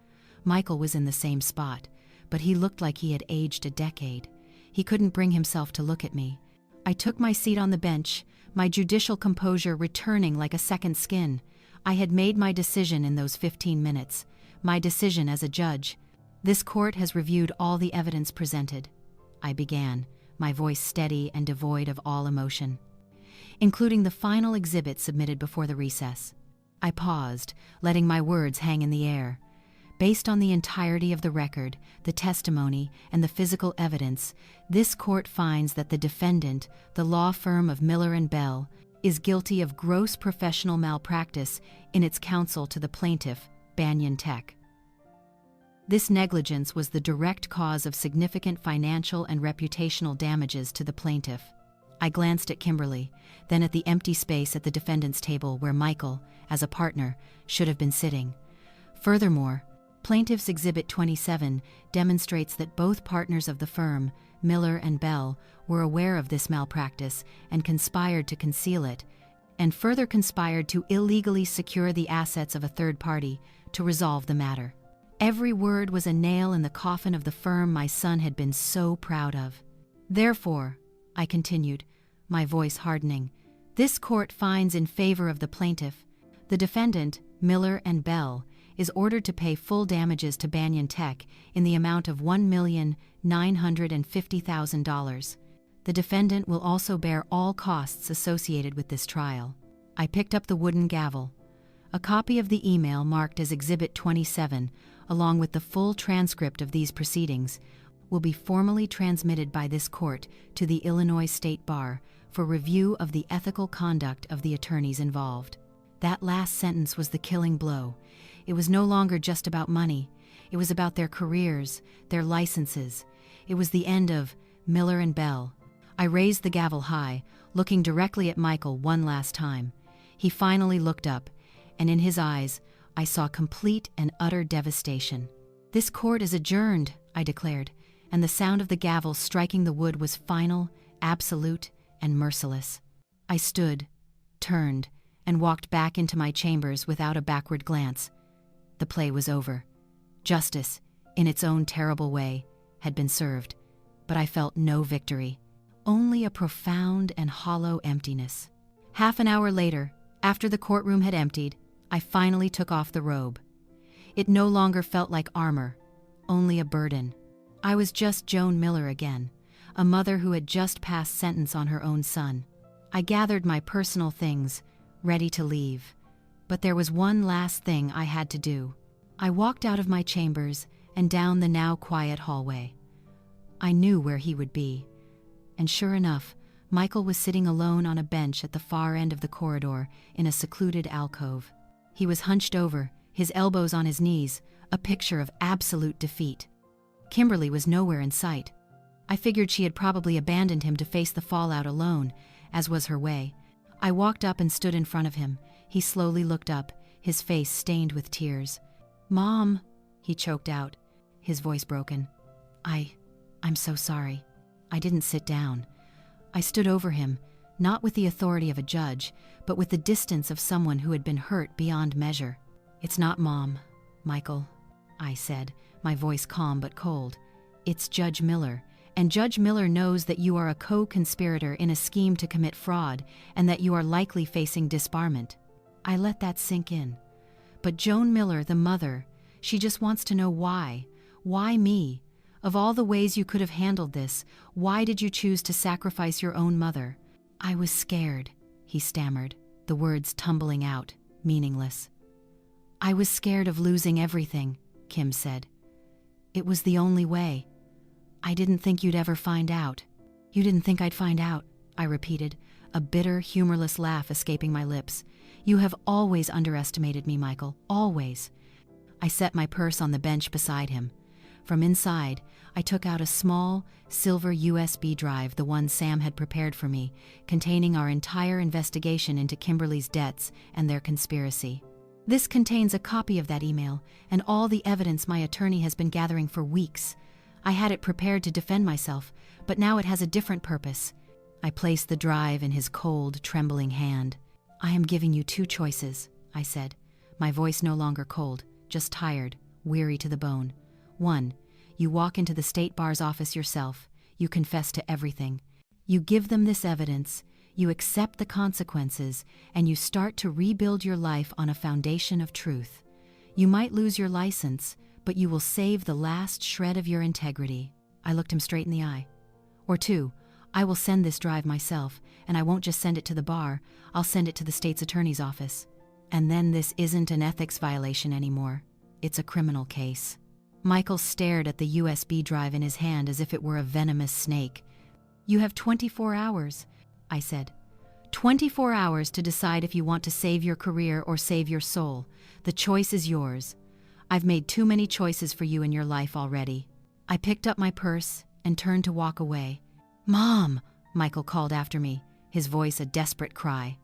Michael was in the same spot, but he looked like he had aged a decade. He couldn't bring himself to look at me. I took my seat on the bench, my judicial composure returning like a second skin. I had made my decision in those 15 minutes, my decision as a judge. "This court has reviewed all the evidence presented," I began, my voice steady and devoid of all emotion, "including the final exhibit submitted before the recess." I paused, letting my words hang in the air. Based on the entirety of the record, the testimony, and the physical evidence, this court finds that the defendant, the law firm of Miller and Bell, is guilty of gross professional malpractice in its counsel to the plaintiff, Banyan Tech. This negligence was the direct cause of significant financial and reputational damages to the plaintiff. I glanced at Kimberly, then at the empty space at the defendant's table where Michael, as a partner, should have been sitting. Furthermore, Plaintiff's Exhibit 27 demonstrates that both partners of the firm, Miller and Bell, were aware of this malpractice and conspired to conceal it, and further conspired to illegally secure the assets of a third party to resolve the matter. Every word was a nail in the coffin of the firm my son had been so proud of. Therefore, I continued, my voice hardening, this court finds in favor of the plaintiff. The defendant, Miller and Bell, is ordered to pay full damages to Banyan Tech in the amount of $1,950,000. The defendant will also bear all costs associated with this trial. I picked up the wooden gavel. A copy of the email marked as Exhibit 27, along with the full transcript of these proceedings, will be formally transmitted by this court to the Illinois State Bar for review of the ethical conduct of the attorneys involved. That last sentence was the killing blow. It was no longer just about money. It was about their careers, their licenses. It was the end of Miller and Bell. I raised the gavel high, looking directly at Michael one last time. He finally looked up, and in his eyes, I saw complete and utter devastation. This court is adjourned, I declared, and the sound of the gavel striking the wood was final, absolute, and merciless. I stood, turned, and walked back into my chambers without a backward glance. The play was over. Justice, in its own terrible way, had been served, but I felt no victory, only a profound and hollow emptiness. Half an hour later, after the courtroom had emptied, I finally took off the robe. It no longer felt like armor, only a burden. I was just Joan Miller again, a mother who had just passed sentence on her own son. I gathered my personal things, ready to leave. But there was one last thing I had to do. I walked out of my chambers and down the now quiet hallway. I knew where he would be. And sure enough, Michael was sitting alone on a bench at the far end of the corridor in a secluded alcove. He was hunched over, his elbows on his knees, a picture of absolute defeat. Kimberly was nowhere in sight. I figured she had probably abandoned him to face the fallout alone, as was her way. I walked up and stood in front of him. He slowly looked up, his face stained with tears. "Mom," he choked out, his voice broken. I'm so sorry." I didn't sit down. I stood over him, not with the authority of a judge, but with the distance of someone who had been hurt beyond measure. "It's not Mom, Michael," I said, my voice calm but cold. "It's Judge Miller, and Judge Miller knows that you are a co-conspirator in a scheme to commit fraud and that you are likely facing disbarment." I let that sink in. But Joan Miller, the mother, she just wants to know why. Why me? Of all the ways you could have handled this, why did you choose to sacrifice your own mother? "I was scared," he stammered, the words tumbling out, meaningless. "I was scared of losing everything," Kim said. "It was the only way. I didn't think you'd ever find out." "You didn't think I'd find out," I repeated, a bitter, humorless laugh escaping my lips. "You have always underestimated me, Michael, always." I set my purse on the bench beside him. From inside, I took out a small, silver USB drive, the one Sam had prepared for me, containing our entire investigation into Kimberly's debts and their conspiracy. "This contains a copy of that email and all the evidence my attorney has been gathering for weeks. I had it prepared to defend myself, but now it has a different purpose." I placed the drive in his cold, trembling hand. "I am giving you two choices," I said, my voice no longer cold, just tired, weary to the bone. "One, you walk into the State Bar's office yourself, you confess to everything. You give them this evidence, you accept the consequences, and you start to rebuild your life on a foundation of truth. You might lose your license, but you will save the last shred of your integrity." I looked him straight in the eye. "Or two, I will send this drive myself, and I won't just send it to the bar, I'll send it to the state's attorney's office. And then this isn't an ethics violation anymore. It's a criminal case." Michael stared at the USB drive in his hand as if it were a venomous snake. "You have 24 hours, I said. 24 hours to decide if you want to save your career or save your soul. The choice is yours. I've made too many choices for you in your life already." I picked up my purse and turned to walk away. "Mom!" Michael called after me, his voice a desperate cry.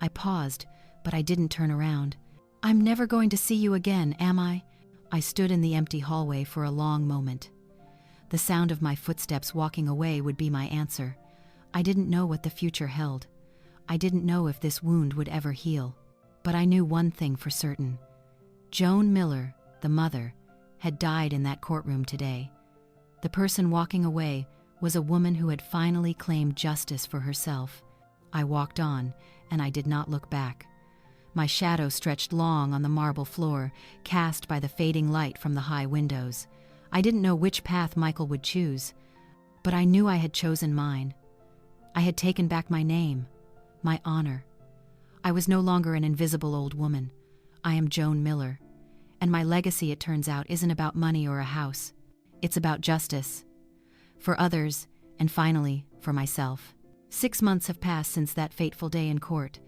I paused, but I didn't turn around. I'm never going to see you again, am I? I stood in the empty hallway for a long moment. The sound of my footsteps walking away would be my answer. I didn't know what the future held. I didn't know if this wound would ever heal. But I knew one thing for certain. Joan Miller, the mother, had died in that courtroom today. The person walking away was a woman who had finally claimed justice for herself. I walked on, and I did not look back. My shadow stretched long on the marble floor, cast by the fading light from the high windows. I didn't know which path Michael would choose, but I knew I had chosen mine. I had taken back my name, my honor. I was no longer an invisible old woman. I am Joan Miller. And my legacy, it turns out, isn't about money or a house. It's about justice. For others, and finally, for myself. 6 months have passed since that fateful day in court.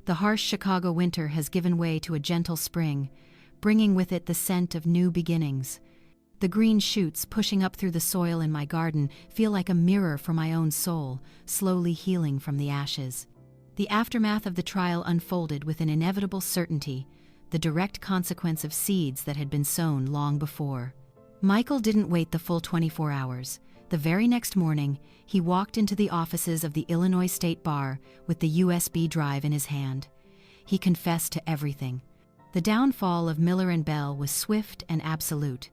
The harsh Chicago winter has given way to a gentle spring, bringing with it the scent of new beginnings. The green shoots pushing up through the soil in my garden feel like a mirror for my own soul, slowly healing from the ashes. The aftermath of the trial unfolded with an inevitable certainty, the direct consequence of seeds that had been sown long before. Michael didn't wait the full 24 hours. The very next morning, he walked into the offices of the Illinois State Bar with the USB drive in his hand. He confessed to everything. The downfall of Miller and Bell was swift and absolute.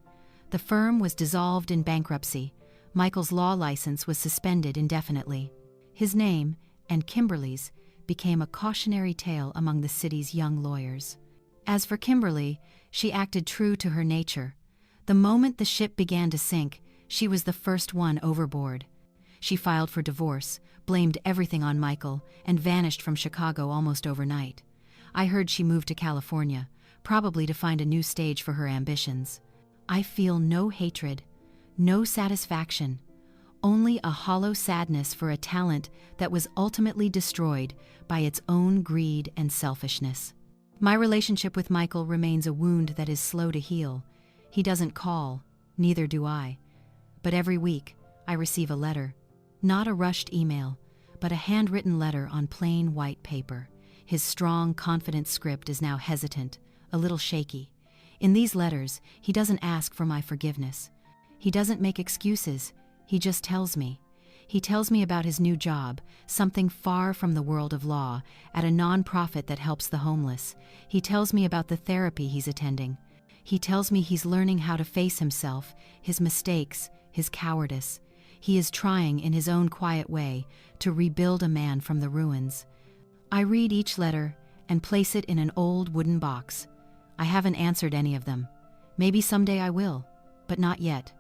The firm was dissolved in bankruptcy. Michael's law license was suspended indefinitely. His name, and Kimberly's, became a cautionary tale among the city's young lawyers. As for Kimberly, she acted true to her nature. The moment the ship began to sink, she was the first one overboard. She filed for divorce, blamed everything on Michael, and vanished from Chicago almost overnight. I heard she moved to California, probably to find a new stage for her ambitions. I feel no hatred, no satisfaction, only a hollow sadness for a talent that was ultimately destroyed by its own greed and selfishness. My relationship with Michael remains a wound that is slow to heal. He doesn't call, neither do I. But every week, I receive a letter. Not a rushed email, but a handwritten letter on plain white paper. His strong, confident script is now hesitant, a little shaky. In these letters, he doesn't ask for my forgiveness. He doesn't make excuses. He just tells me. He tells me about his new job, something far from the world of law, at a nonprofit that helps the homeless. He tells me about the therapy he's attending. He tells me he's learning how to face himself, his mistakes, his cowardice. He is trying, in his own quiet way, to rebuild a man from the ruins. I read each letter and place it in an old wooden box. I haven't answered any of them. Maybe someday I will, but not yet.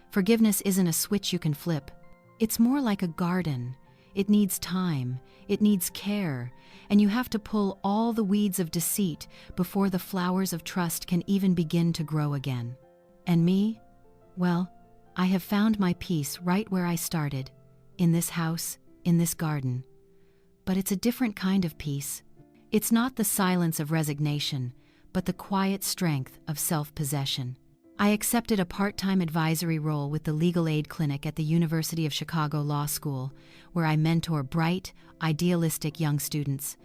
Forgiveness isn't a switch you can flip. It's more like a garden. It needs time, it needs care, and you have to pull all the weeds of deceit before the flowers of trust can even begin to grow again. And me? Well, I have found my peace right where I started, in this house, in this garden. But it's a different kind of peace. It's not the silence of resignation, but the quiet strength of self-possession. I accepted a part-time advisory role with the Legal Aid Clinic at the University of Chicago Law School, where I mentor bright, idealistic young students.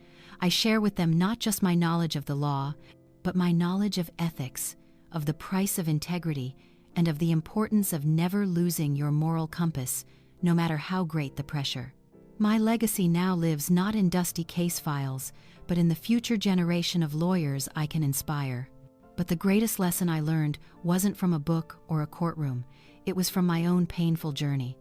I share with them not just my knowledge of the law, but my knowledge of ethics, of the price of integrity, and of the importance of never losing your moral compass, no matter how great the pressure. My legacy now lives not in dusty case files, but in the future generation of lawyers I can inspire. But the greatest lesson I learned wasn't from a book or a courtroom. It was from my own painful journey.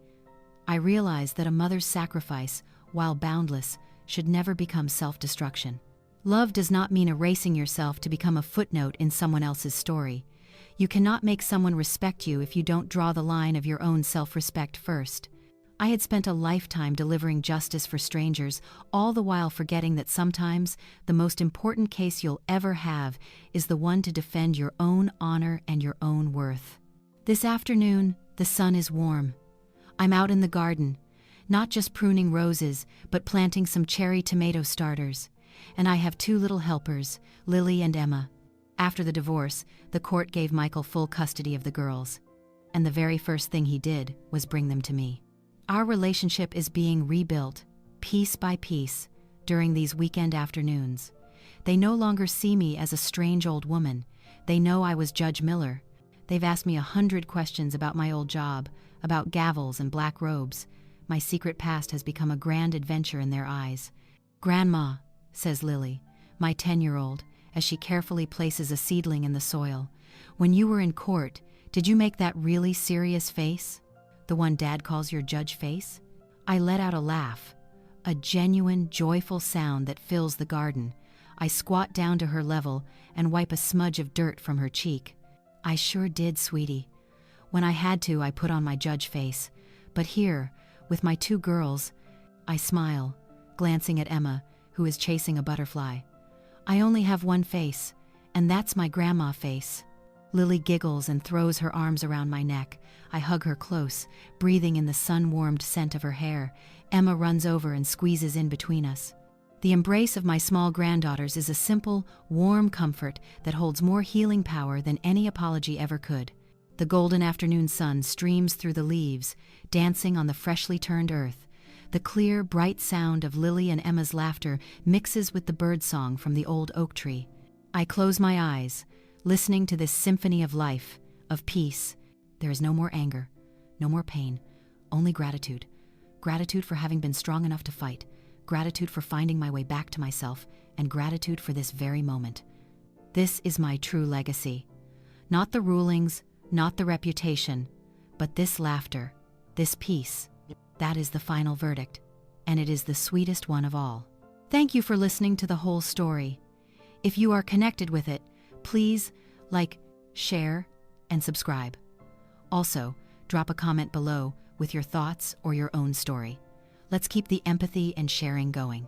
I realized that a mother's sacrifice, while boundless, should never become self-destruction. Love does not mean erasing yourself to become a footnote in someone else's story. You cannot make someone respect you if you don't draw the line of your own self-respect first. I had spent a lifetime delivering justice for strangers, all the while forgetting that sometimes the most important case you'll ever have is the one to defend your own honor and your own worth. This afternoon, the sun is warm. I'm out in the garden, not just pruning roses, but planting some cherry tomato starters. And I have 2 little helpers, Lily and Emma. After the divorce, the court gave Michael full custody of the girls. And the very first thing he did was bring them to me. Our relationship is being rebuilt, piece by piece, during these weekend afternoons. They no longer see me as a strange old woman. They know I was Judge Miller. They've asked me 100 questions about my old job, about gavels and black robes. My secret past has become a grand adventure in their eyes. "Grandma," says Lily, my 10-year-old, as she carefully places a seedling in the soil, "when you were in court, did you make that really serious face? The one Dad calls your judge face?" I let out a laugh, a genuine, joyful sound that fills the garden. I squat down to her level and wipe a smudge of dirt from her cheek. "I sure did, sweetie. When I had to, I put on my judge face. But here, with my 2 girls," I smile, glancing at Emma, who is chasing a butterfly. "I only have one face, and that's my grandma face." Lily giggles and throws her arms around my neck. I hug her close, breathing in the sun-warmed scent of her hair. Emma runs over and squeezes in between us. The embrace of my small granddaughters is a simple, warm comfort that holds more healing power than any apology ever could. The golden afternoon sun streams through the leaves, dancing on the freshly turned earth. The clear, bright sound of Lily and Emma's laughter mixes with the birdsong from the old oak tree. I close my eyes, listening to this symphony of life, of peace. There is no more anger, no more pain, only gratitude. Gratitude for having been strong enough to fight, gratitude for finding my way back to myself, and gratitude for this very moment. This is my true legacy. Not the rulings, not the reputation, but this laughter, this peace. That is the final verdict, and it is the sweetest one of all. Thank you for listening to the whole story. If you are connected with it, please like, share, and subscribe. Also, drop a comment below with your thoughts or your own story. Let's keep the empathy and sharing going.